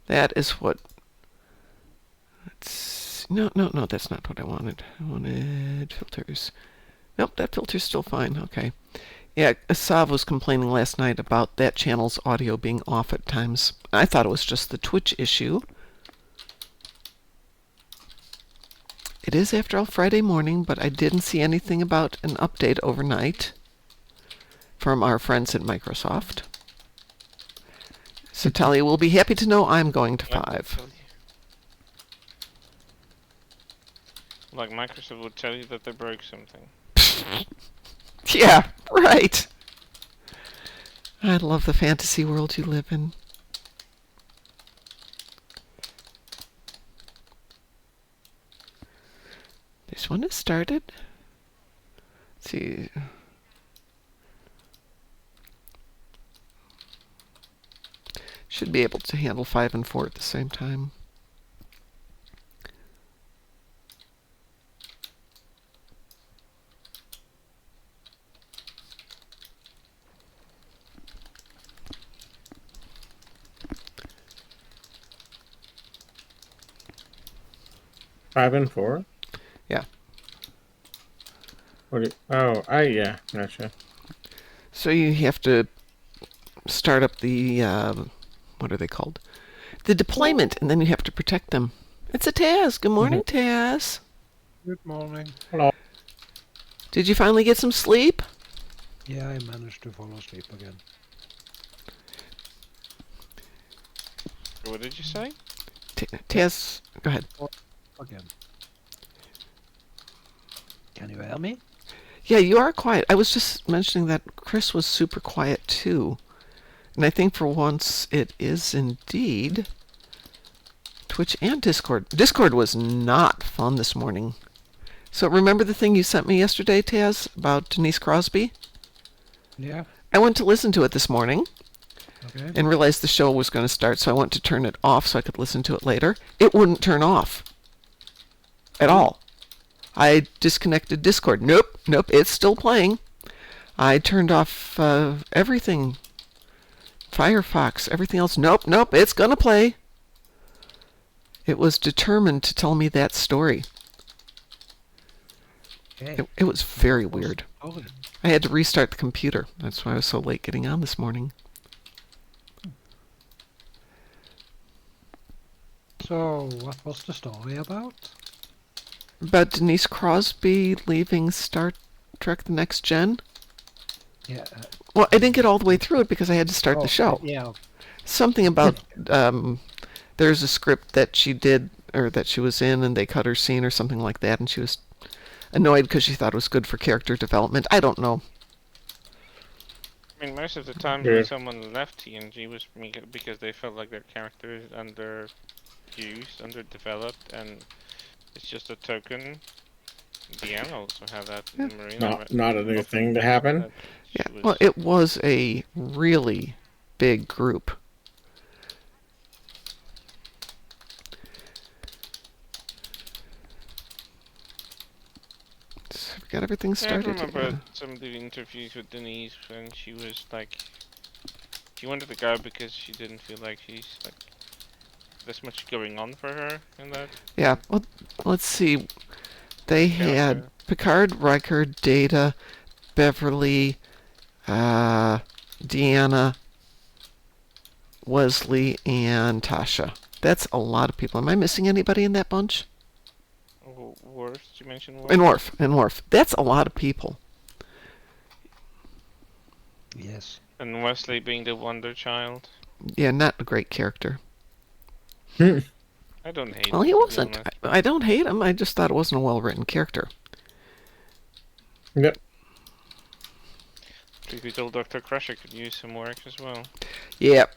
That is what... No, that's not what I wanted. I wanted filters. Nope, that filter's still fine. Okay. Yeah, Sav was complaining last night about that channel's audio being off at times. I thought it was just the Twitch issue. It is, after all, Friday morning, but I didn't see anything about an update overnight from our friends at Microsoft. So Talia will be happy to know I'm going to 5. Like Microsoft would tell you that they broke something. Yeah, right. I love the fantasy world you live in. This one has started. Let's see. Should be able to handle 5 and 4 at the same time. 5 and 4? Yeah. Yeah, gotcha. So you have to start up the, what are they called? The deployment, and then you have to protect them. It's a Taz. Good morning, Taz. Good morning. Hello. Did you finally get some sleep? Yeah, I managed to fall asleep again. What did you say? Taz, go ahead. Again. Can you hear me? Yeah, you are quiet. I was just mentioning that Kris was super quiet too. And I think for once it is indeed Twitch and Discord. Discord was not fun this morning. So remember the thing you sent me yesterday, Taz, about Denise Crosby? Yeah. I went to listen to it this morning Okay. and realized the show was going to start, so I went to turn it off so I could listen to it later. It wouldn't turn off at all. I disconnected Discord. Nope, it's still playing. I turned off everything. Firefox, everything else. Nope, it's gonna play. It was determined to tell me that story. Okay. It was very weird. Oh, I had to restart the computer. That's why I was so late getting on this morning. so what was the story about? About Denise Crosby leaving Star Trek The Next Gen? Yeah. Well, I didn't get all the way through it because I had to start the show. Yeah. Something about there's a script that she did or that she was in and they cut her scene or something like that, and she was annoyed because she thought it was good for character development. I don't know. I mean, most of the time Yeah. when someone left TNG was because they felt like their character is underused, underdeveloped, and it's just a token. Deanna also had that in Marina. Not a new thing to happen. that she Yeah, was- well, it was a really big group. So we got everything Yeah, I started. remember some of the interviews with Denise when she was like, she wanted to go because she didn't feel like she's like there's much going on for her in that. Yeah, well, let's see. They had character. Picard, Riker, Data, Beverly, Deanna, Wesley, and Tasha. That's a lot of people. Am I missing anybody in that bunch? Worf, did you mention Worf? And Worf. That's a lot of people. Yes. And Wesley being the wonder child. Yeah, not a great character. I don't hate Well, him, he to be wasn't. honest. I don't hate him. I just thought it wasn't a well-written character. Yep. Typical Dr. Crusher could use some work as well. Yep.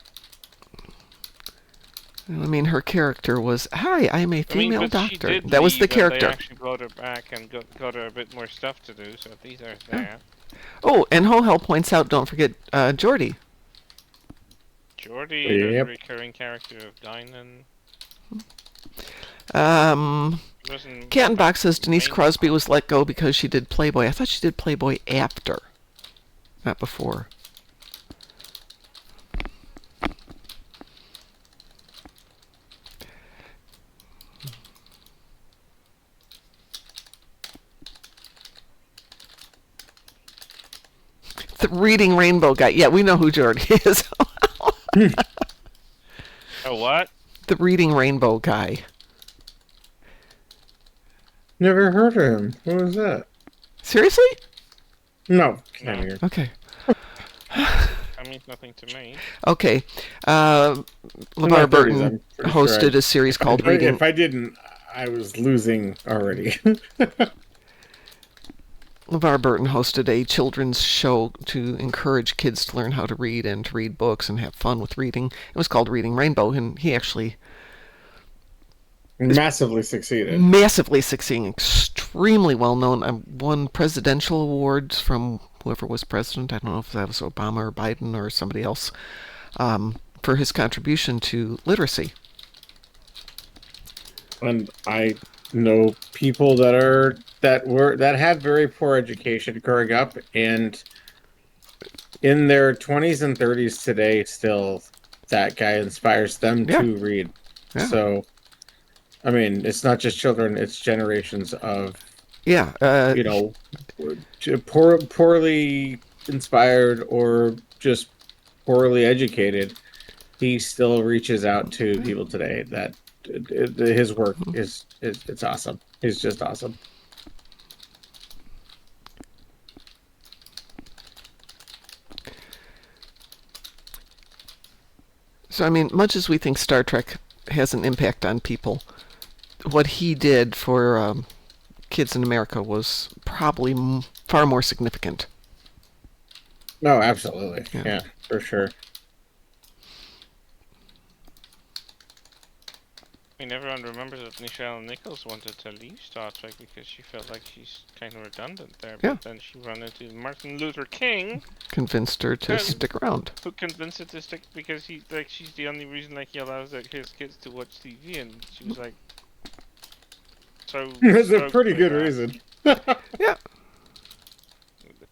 I mean, her character was, "Hi, I'm a female but she doctor." did That was the leave, and character. They actually brought her back and got her a bit more stuff to do, so at least there's that. Oh, and Ho-Hell points out, don't forget Geordi. Geordi, the Yep. recurring character of Dynan. Wasn't Cat and Box says Denise main- Crosby was let go because she did Playboy. I thought she did Playboy after, not before. The Reading Rainbow guy. Yeah, we know who Geordi is. Oh, what? The Reading Rainbow guy. Never heard of him. Who was that? Seriously? No. No. Okay. That means nothing to me. Okay. In my LeVar 30s, Burton I'm pretty hosted sure a series called Reading. If I didn't, I was losing already. LeVar Burton hosted a children's show to encourage kids to learn how to read and to read books and have fun with reading. It was called Reading Rainbow, and he actually Massively succeeded. massively succeeding, extremely well known. Won presidential awards from whoever was president. I don't know if that was Obama or Biden or somebody else, for his contribution to literacy. And I know people that had very poor education growing up, and in their 20s and 30s today, still that guy inspires them Yeah. to read. Yeah. So I mean, it's not just children; it's generations of Yeah, you know, poorly inspired or just poorly educated. He still reaches out to people today. That his work is it's awesome. He's just awesome. so I mean, much as we think Star Trek has an impact on people, what he did for kids in America was probably far more significant. No, absolutely. Yeah. Yeah, for sure. I mean, everyone remembers that Nichelle Nichols wanted to leave Star Trek because she felt like she's kind of redundant there. Yeah. But then she ran into Martin Luther King, Convinced her to stick around. who convinced her to stick because she's the only reason like he allows his kids to watch TV, and she was like, so. That's a stoked pretty by good that. reason. Yeah.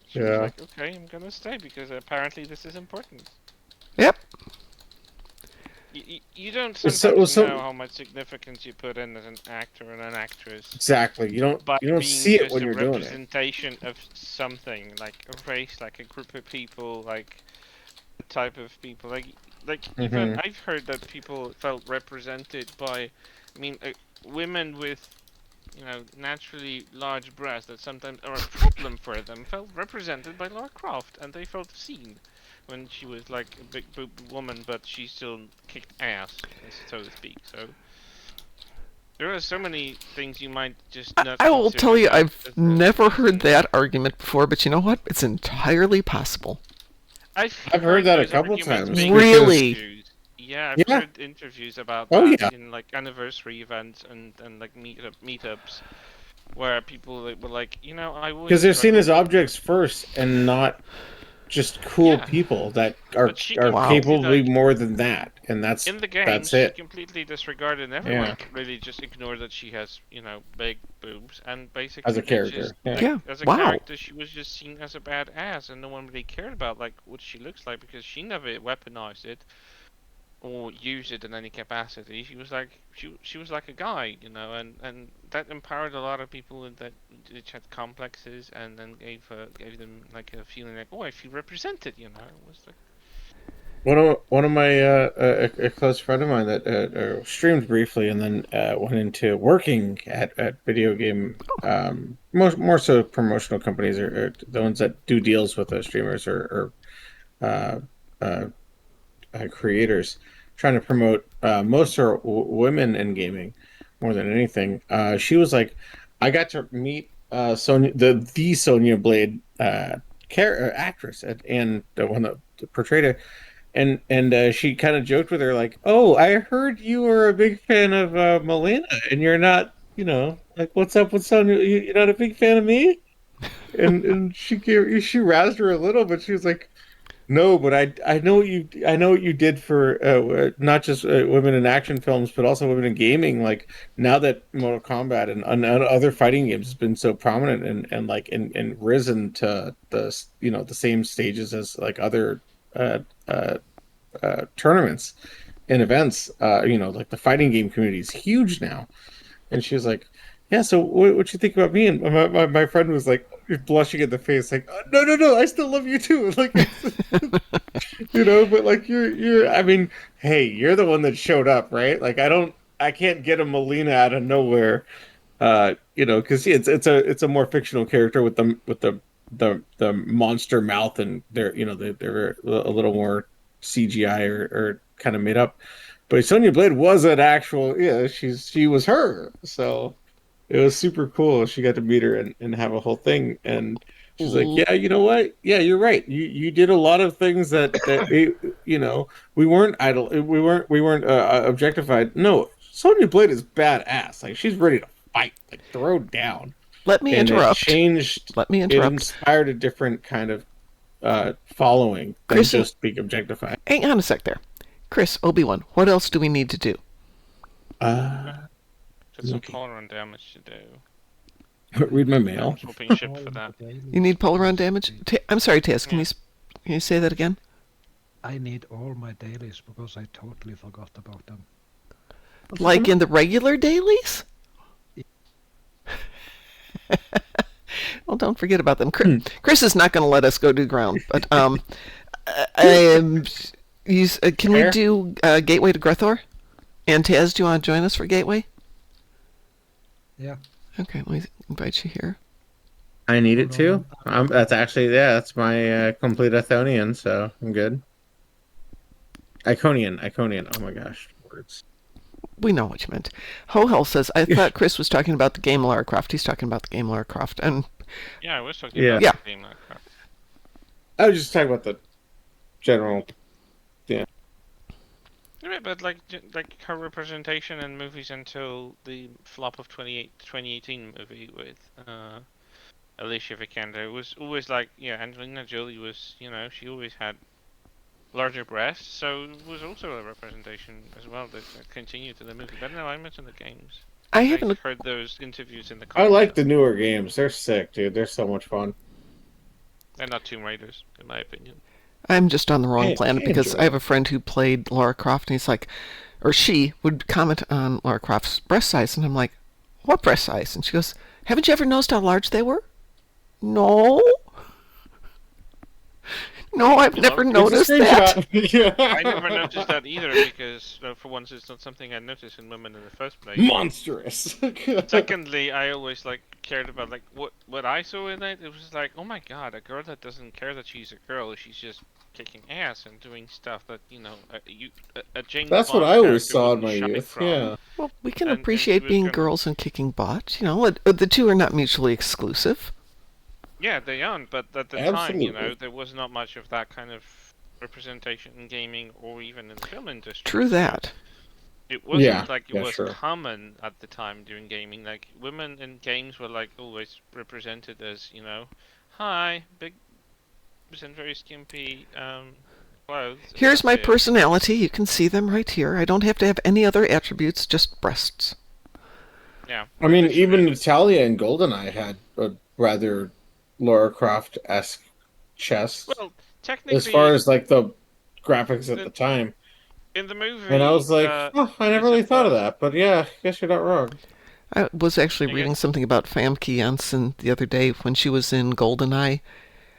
She was Yeah. like, okay, I'm gonna stay because apparently this is important. Yep. You don't So- sometimes so- know how much significance you put in as an actor and an actress Exactly. You don't by being see it just when a you're doing it. representation of something, like a race, like a group of people, like a type of people. Like even I've heard that people felt represented by, I mean, women with, naturally large breasts that sometimes are a problem for them felt represented by Lara Croft, and they felt seen when she was like a big boob woman, but she still kicked ass, so to speak. So there are so many things you might just not. I will consider tell you, as I've a never heard reason. that argument before, but you know what? It's entirely possible. I've heard that a those couple arguments times, being Really? interviewed. Yeah, I've Yeah. heard interviews about Oh, that yeah. in like anniversary events and like meetups where people were like, I always Because they're seen as struggled with-" objects first and not just cool Yeah. people that are But she are Wow. capable like, more than that. And that's in the game, that's she it. completely disregarded everyone. Yeah. Really, just ignored that she has, big boobs, and basically As a they character, Just, yeah. like, Yeah, as a wow. character, she was just seen as a badass, and no one really cared about like what she looks like because she never weaponized it or used it in any capacity. She was like she was like a guy, and that empowered a lot of people that which had complexes, and then gave them like a feeling like, oh, I feel represented. It was like. One of my a close friend of mine that streamed briefly and then went into working at video game more so promotional companies or the ones that do deals with the streamers or uh, uh, creators trying to promote most are women in gaming more than anything. She was like, I got to meet Sonya the Sonya Blade actress and the one that portrayed her and she kind of joked with her like, "Oh, I heard you were a big fan of Melina, and you're not, like what's up with Sonya? You're not a big fan of me?" And she razzed her a little, but she was like, "No, but I know what you did for not just women in action films, but also women in gaming. Like now that Mortal Kombat and other fighting games has been so prominent and like and risen to the same stages as like other." Uh, uh, Tournaments and events. Like the fighting game community is huge now. And she was like, "Yeah, so what you think about me?" And my friend was like, blushing in the face, like, "No, no, no, I still love you too." Like, but like you're. I mean, hey, you're the one that showed up, right? Like, I can't get a Melina out of nowhere. Because it's a more fictional character with the monster mouth, and they're a little more CGI or kind of made up. But Sonya Blade was an actual, she was her. So it was super cool. She got to meet her and have a whole thing. And she's like, "Yeah, you know what? Yeah, you're right. You did a lot of things that we weren't idle. We weren't objectified. No, Sonya Blade is badass. Like she's ready to fight, like throw down." Let me And it interrupt. changed. Let me It interrupt. inspired a different kind of following than Kris, just being objectified. Hang on a sec there. Chris, Obi-Wan, what else do we need to do? Put some Okay. color on damage to do. Read my I mail. was hoping ship for that. You need Polaron damage? I'm sorry, Taz, can you say that again? I need all my dailies because I totally forgot about them. Like in the regular dailies? Well, don't forget about them. Kris is not going to let us go to ground, but can we Fair. do Gateway to Grethor? And Taz, do you want to join us for Gateway? Yeah. Okay, let me invite you here. I need it too. That's actually that's my complete Athonian, so I'm good. Iconian. Oh my gosh, words. We know what you meant. Ho says, I thought Kris was talking about the game Lara Croft. He's talking about the game Lara Croft. And Yeah, I was talking Yeah. about Yeah. the game like that. I was just talking about the general. Yeah, but like her representation in movies until the flop of 2018 movie with Alicia Vikander was always like, yeah, Angelina Jolie was, she always had larger breasts, so it was also a representation as well that continued to the movie. But no, I mentioned the games. I haven't. heard those interviews in the I like the comics. newer games. They're sick, dude. They're so much fun. They're not Tomb Raiders, in my opinion. I'm just on the wrong Hey, planet I because enjoy I have a friend who played Lara Croft, and he's like, or she would comment on Lara Croft's breast size, and I'm like, what breast size? And she goes, haven't you ever noticed how large they were? No. No, I've never noticed that. Yeah. I never noticed that either because, for once, it's not something I noticed in women in the first place. Monstrous. Secondly, I always cared about what I saw in it. It was like, oh my god, a girl that doesn't care that she's a girl, she's just kicking ass and doing stuff that a James That's what Bond I always character saw in wouldn't my shy youth. from. Yeah. Well, we can And she appreciate was being gonna- girls and kicking butt. The two are not mutually exclusive. Yeah, they aren't, but at the Absolutely. time, there was not much of that kind of representation in gaming or even in the film industry. True that. It wasn't Yeah, like it yeah, was sure. common at the time during gaming. Like women in games were always represented as, hi, big and very skimpy clothes. and Here's that's my it. personality. You can see them right here. I don't have to have any other attributes, just breasts. Yeah. I mean, This even is- Natalia and GoldenEye had a rather Lara Croft-esque chest, well, technically, as far as like the graphics at the- the time. in the movie, And I was like, oh, I never really thought of Isabella- that. But yeah, I guess you're not wrong. I was actually I reading guess- something about Famke Janssen the other day when she was in GoldenEye.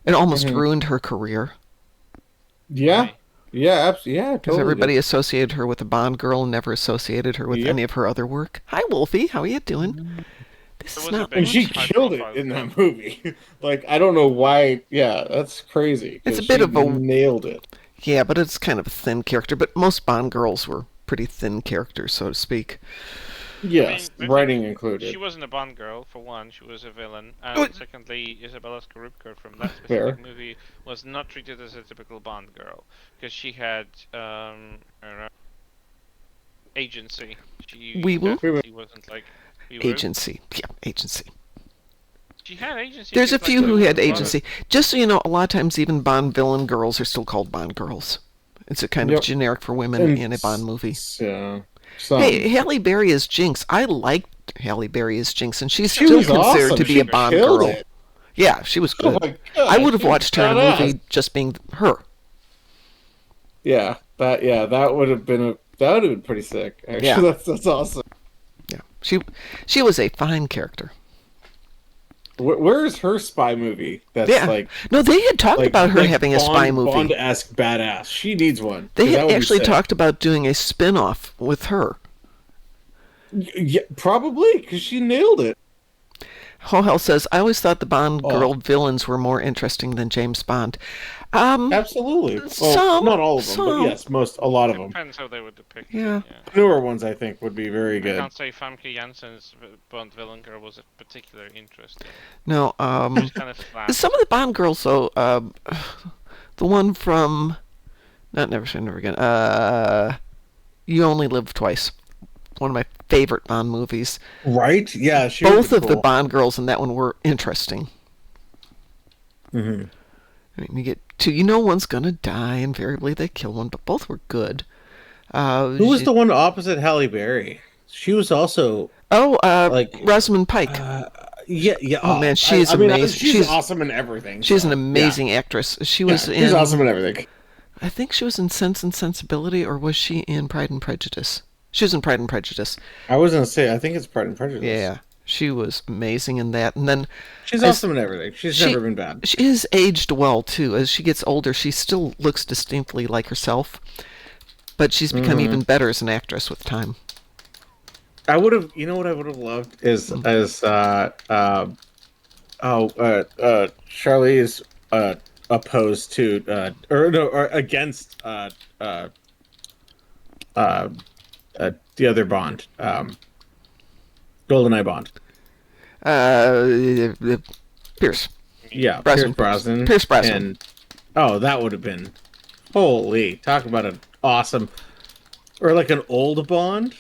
It almost Mhm. ruined her career Yeah, Why? yeah, absolutely, yeah. because Totally everybody did. associated her with a Bond girl and never associated her with Yep. any of her other work. Hi, Wolfie. How are you doing? This There is was a not big- And she high killed it profile in film. that movie. Like, I don't know why. Yeah, that's crazy. It's a 'cause bit she of a- nailed it. Yeah, but it's kind of a thin character. But most Bond girls were pretty thin characters, so to speak. Yes, I mean, writing She included. wasn't a Bond girl, for one. She was a villain. Oh. And secondly, Isabella Scorupco from that Fair. specific movie was not treated as a typical Bond girl because she had agency. She Wee woo? definitely wasn't like wee woo. Agency. Yeah, agency. She had agency. There's She a was few like who the had Bond- agency. Just so you know, a lot of times even Bond villain girls are still called Bond girls. It's a kind Yep. of generic for women And in a Bond movie. So, Hey, Halle Berry as Jinx. I liked Halle Berry as Jinx, and she's she still was considered awesome. to be She a Bond killed girl. it. Yeah, she was Oh good. my God, I would have she was watched her in a badass. movie just being her. Yeah, that would have been pretty sick. Actually, Yeah. that's awesome. Yeah, she was a fine character. Where's her spy movie? That's Yeah. like No, they had talked about her like having a spy movie. Bond-esque badass. She needs one. 'cause They that had would be actually sick. talked about doing a spin-off with her. Yeah, probably because she nailed it. Hohel says, I always thought the Bond Oh. girl villains were more interesting than James Bond. Absolutely. Well, Some- not all of them, some. but yes, a lot of them. Depends how they would depict Yeah. it. Yeah. Newer ones, I think, would be very I good. can't say Famke Janssen's Bond villain girl was of particular interest. No, It was kind of flat. some of the Bond girls, though, the one from, not Never Say Never Again, You Only Live Twice. One of my favorite Bond movies. Right? Yeah, she Both was of the cool. Bond girls in that one were interesting. Mhm. I mean, you get two, one's gonna die, invariably they kill one, but both were good. Who was the one opposite Halle Berry? She was also like- Rosamund Pike. yeah. Oh, man, she's I mean, amazing. She's She's- awesome in everything. She's so, an amazing actress. She Yeah. was Yeah, in, she's awesome in everything. I think she was in Sense and Sensibility, or was she in Pride and Prejudice? She was in Pride and Prejudice. I was gonna say, I think it's Pride and Prejudice. Yeah, she was amazing in that. And then She's as- awesome in everything. She's she- never been bad. she is aged well too. As she gets older, she still looks distinctly like herself, but she's become even better as an actress with time. I would have, you know what I would have loved is Charlie is opposed to or against the other Bond, GoldenEye Bond. Pierce. Yeah, Brosnan. Pierce Brosnan. And that would have been holy. Talk about an awesome, or like an old Bond.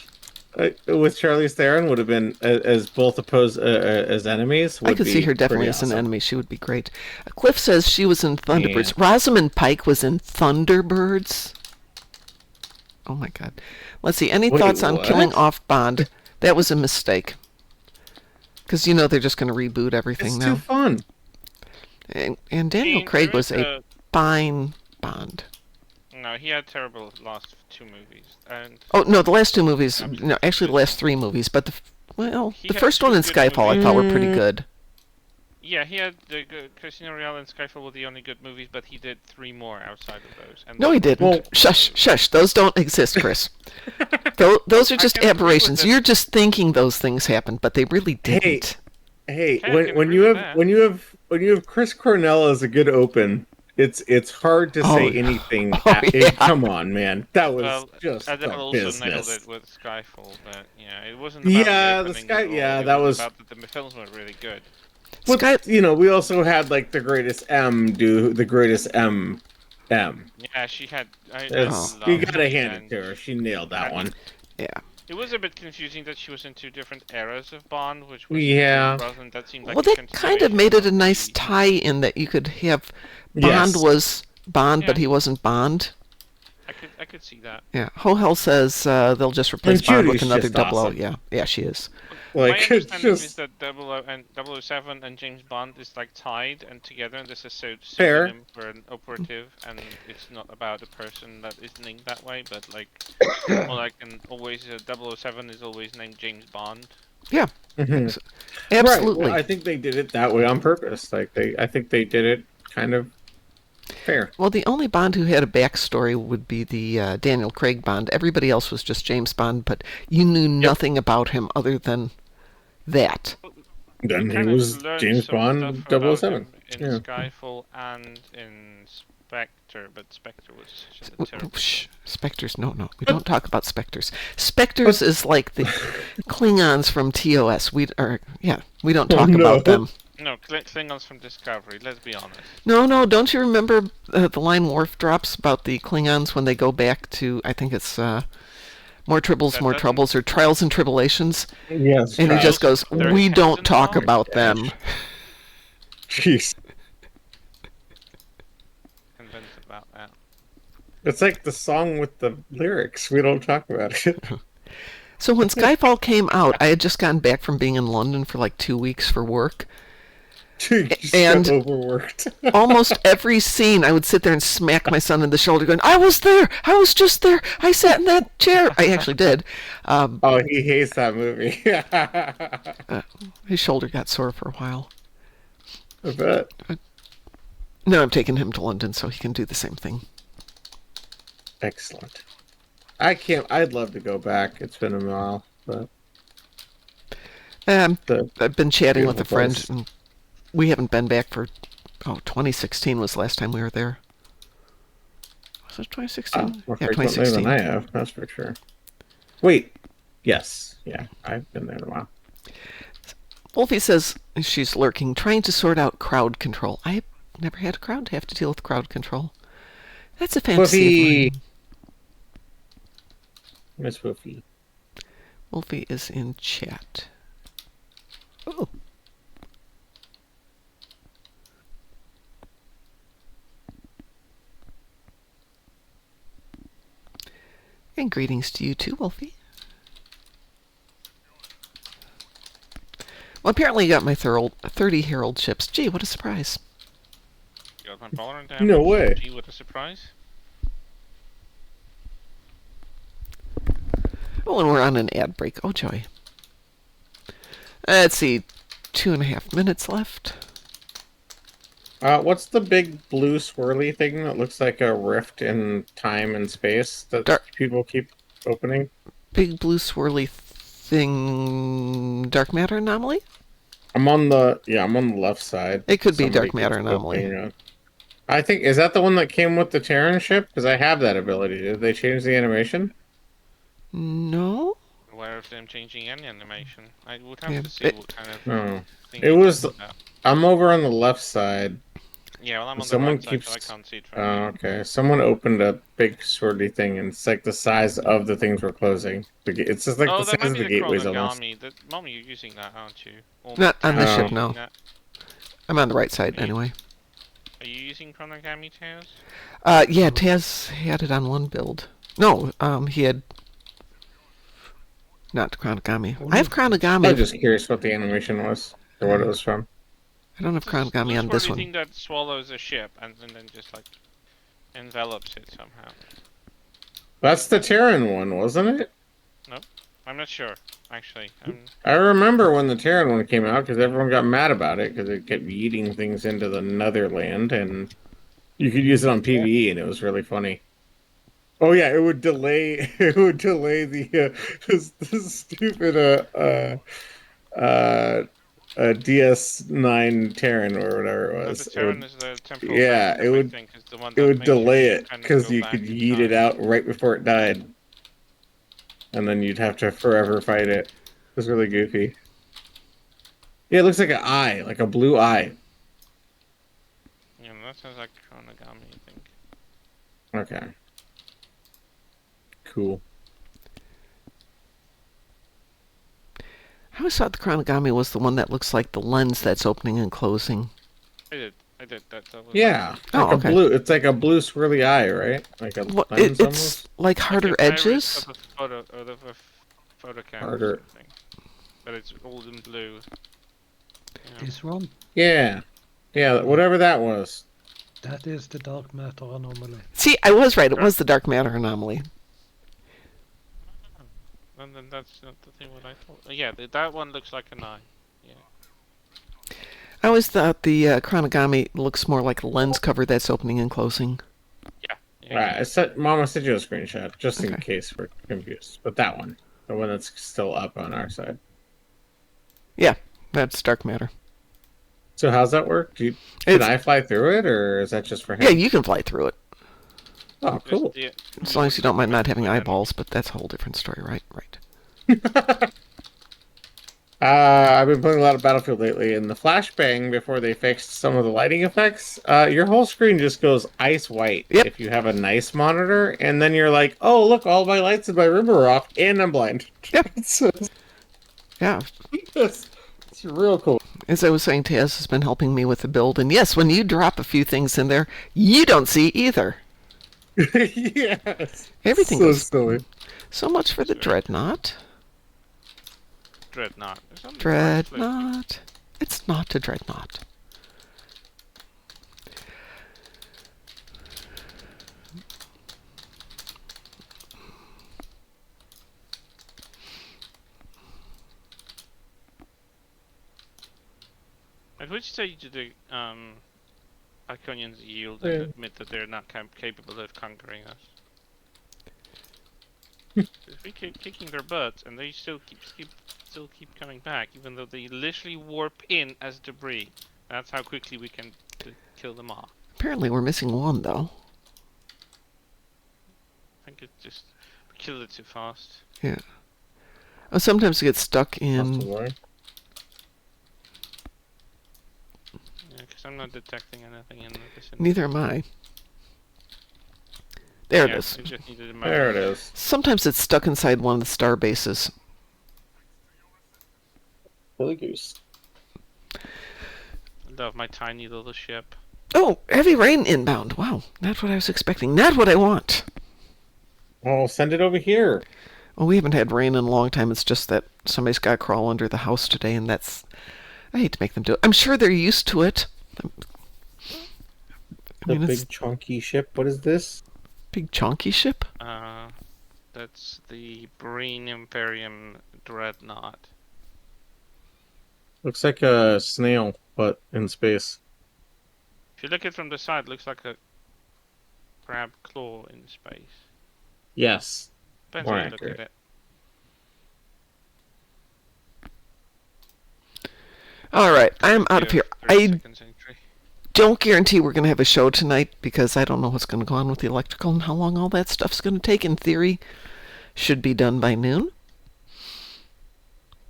With Charlize Theron would have been as both opposed as enemies. I could see her definitely as an enemy. She would be great. Cliff says she was in Thunderbirds. Yeah. Rosamund Pike was in Thunderbirds. Oh my God. Let's see. Any thoughts on killing off Bond? That was a mistake. Because they're just going to reboot everything now. It's too fun. And Daniel Craig was a fine Bond. No, he had terrible last 2 movies. Oh no, the last 2 movies. No, actually the last 3 movies. But the first one in Skyfall I thought were pretty good. Yeah, he had the Casino Royale and Skyfall were the only good movies, but he did 3 more outside of those. And no, he didn't. Well, shush. Those don't exist, Chris. Those are just aberrations. You're just thinking those things happened, but they really didn't. Hey, when you have Chris Cornell as a good open. It's hard to say anything. Come on, man. That was just Adele business. Also nailed it with Skyfall, but it wasn't about that was about the films were really good. But we also had like the greatest M do the greatest M. Yeah, she had. You gotta hand it to her. She nailed that one. Yeah. It was a bit confusing that she was in 2 different eras of Bond, which was that seemed like that kind of made it a nice tie-in that you could have. Bond was Bond, but he wasn't Bond. I could see that. Yeah. Ho-Hell says they'll just replace Bond with another 00. Awesome. Yeah, she is. Like, my understanding is that 00 and 007 and James Bond is like tied and together, and this is so pseudonym for an operative, and it's not about a person that is named that way, but like, more like always 007 is always named James Bond. Yeah. Mm-hmm. Absolutely. Right. Well, I think they did it that way on purpose. Like I think they did it kind of fair. Well, the only Bond who had a backstory would be the Daniel Craig Bond. Everybody else was just James Bond, but you knew nothing about him other than that. Then he was James Bond 007. In Skyfall and in Spectre, but Spectre was terrible. Spectres, no. We don't talk about Spectres. Spectres is like the Klingons from TOS. We don't talk about them. No, Klingons from Discovery, let's be honest. No, don't you remember the line Worf drops about the Klingons when they go back to, I think it's More Tribbles, More Troubles, or Trials and Tribulations? Yes. And he just goes, we don't talk about them. Jeez. Convinced about that. It's like the song with the lyrics. We don't talk about it. So when Skyfall came out, I had just gotten back from being in London for like 2 weeks for work. And overworked. Almost every scene, I would sit there and smack my son in the shoulder, going, "I was there. I was just there. I sat in that chair." I actually did. He hates that movie. His shoulder got sore for a while. I bet. Now I'm taking him to London so he can do the same thing. Excellent. I'd love to go back. It's been a while, but I've been chatting with a friend, and we haven't been back for 2016 was the last time we were there. Was it 2016? More 2016. Than I have, that's for sure. Wait, yes, yeah, I've been there in a while. Wolfie says she's lurking, trying to sort out crowd control. I've never had a crowd to have to deal with crowd control. That's a fantasy of mine. Miss Wolfie. Wolfie is in chat. Oh. And greetings to you too, Wolfie. Well, apparently you got my 30 Herald ships. Gee, what a surprise. You got my baller down. No way. Gee, what a surprise. Oh, and we're on an ad break. Oh, joy. Let's see. 2.5 minutes left. What's the big blue swirly thing that looks like a rift in time and space that people keep opening? Big blue swirly thing. Dark matter anomaly? I'm on the left side. It could be Somebody dark matter keeps anomaly. opening, I think, is that the one that came with the Terran ship? Because I have that ability. Did they change the animation? No? Aware of them changing any animation. I would Yeah, have to see what kind of No. thing It they was. did with that. I'm over on the left side. Yeah, well, I'm on the Someone right side, so I keeps. can't see it from Oh, here. okay. Someone opened a big swirly thing, and it's like the size of the things we're closing. It's just like Oh, the that size might of be the the gateways almost. chronogami. Mommy, you're using that, aren't you? Or Not on the Taz, are ship, you no. using that? I'm on the right side, Are you- anyway. Are you using chronogami, Taz? Yeah, Taz had it on one build. No, he had... Not chronogami. I have I chronogami. was just curious what the animation was, or what it was from. I don't have chronogami on this one. Thing that swallows a ship and then just like envelops it somehow. That's the Terran one, wasn't it? Nope, I'm not sure. Actually, I remember when the Terran one came out because everyone got mad about it because it kept yeeting things into the Netherland, and you could use it on PvE, and it was really funny. Oh yeah, it would delay. It would delay the stupid DS9 Terran or whatever it was. the Terran is the temporal yeah, backup, it would. I think, is the one It that would makes sure delay you it can because go you back could in yeet it time. out right before it died, and then you'd have to forever fight it. It was really goofy. Yeah, it looks like an eye, like a blue eye. Yeah, that sounds like chronogami, I think. Okay. Cool. I always thought the chronogami was the one that looks like the lens that's opening and closing. I did. That was Yeah, Oh, like okay. a blue. It's like a blue swirly eye, right? Like a Well, lens it's almost. like like harder an iris edges. of a photo or the photo camera Harder. or something. But it's all in blue. Yeah. This one, Yeah, yeah. Whatever that was. that is the dark matter anomaly. See, I was right. It was the dark matter anomaly. And then that's not the thing what I thought. Yeah, that one looks like an eye. Yeah. I always thought the chronogami looks more like a lens cover that's opening and closing. Yeah. Right. Mama sent you a screenshot just in Okay. case we're confused. But that one, the one that's still up on our side. Yeah, that's dark matter. So how's that work? Can I fly through it, or is that just for him? Yeah, you can fly through it. Oh, cool. As long as you don't mind not having eyeballs, but that's a whole different story, right? Right. I've been playing a lot of Battlefield lately, and the flashbang before they fixed some of the lighting effects, your whole screen just goes ice white Yep. if you have a nice monitor, and then you're like, oh, look, all my lights in my room are off, and I'm blind. Yep. it's Yeah. real cool. As I was saying, Taz has been helping me with the build, and yes, when you drop a few things in there, you don't see either. Yes. Everything so goes... silly. So much for the Dreadnought. Dreadnought. Dreadnought. It's not a Dreadnought. At which stage do the Iconians yield Yeah. and admit that they're not capable of conquering us? If we keep kicking their butts and they still keep coming back, even though they literally warp in as debris. That's how quickly we can kill them off. Apparently we're missing one, though. I think it just we killed it too fast. Yeah. Oh, sometimes it gets stuck in... Possibly. Yeah, because I'm not detecting anything in the vicinity. Neither am I. There it is. It just needed a There it is. Sometimes it's stuck inside one of the star bases. Billy Goose. I love my tiny little ship. Oh, heavy rain inbound. Wow, not what I was expecting. Not what I want. Well, send it over here. Well, we haven't had rain in a long time. It's just that somebody's got to crawl under the house today, and that's... I hate to make them do it. I'm sure they're used to it. The it's big chunky ship. What is this? big chonky ship. That's That's the Breen Imperium Dreadnought. Looks like a snail, but in space. If you look at it from the side, it looks like a crab claw in space. Yes. Depends More how you look accurate. at it. All right, I'm out of here. I 32nd century. don't guarantee we're going to have a show tonight because I don't know what's going to go on with the electrical and how long all that stuff's going to take. In theory, should be done by noon.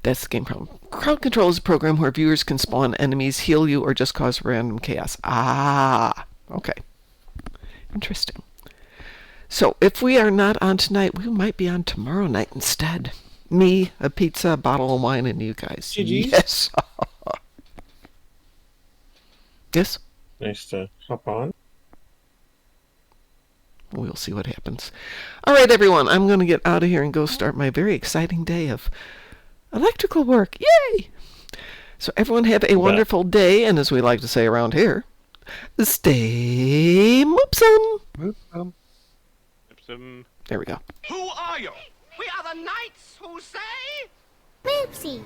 That's the game problem. Crowd Control is a program where viewers can spawn enemies, heal you, or just cause random chaos. Ah, okay. Interesting. So if we are not on tonight, we might be on tomorrow night instead. Me, a pizza, a bottle of wine, and you guys. GG's. Yes. Yes? Nice to hop on. We'll see what happens. All right, everyone. I'm going to get out of here and go start my very exciting day of electrical work. Yay! So everyone have a wonderful day, and as we like to say around here, stay moopsome. There we go. Who are you? We are the knights who say... Moopsie.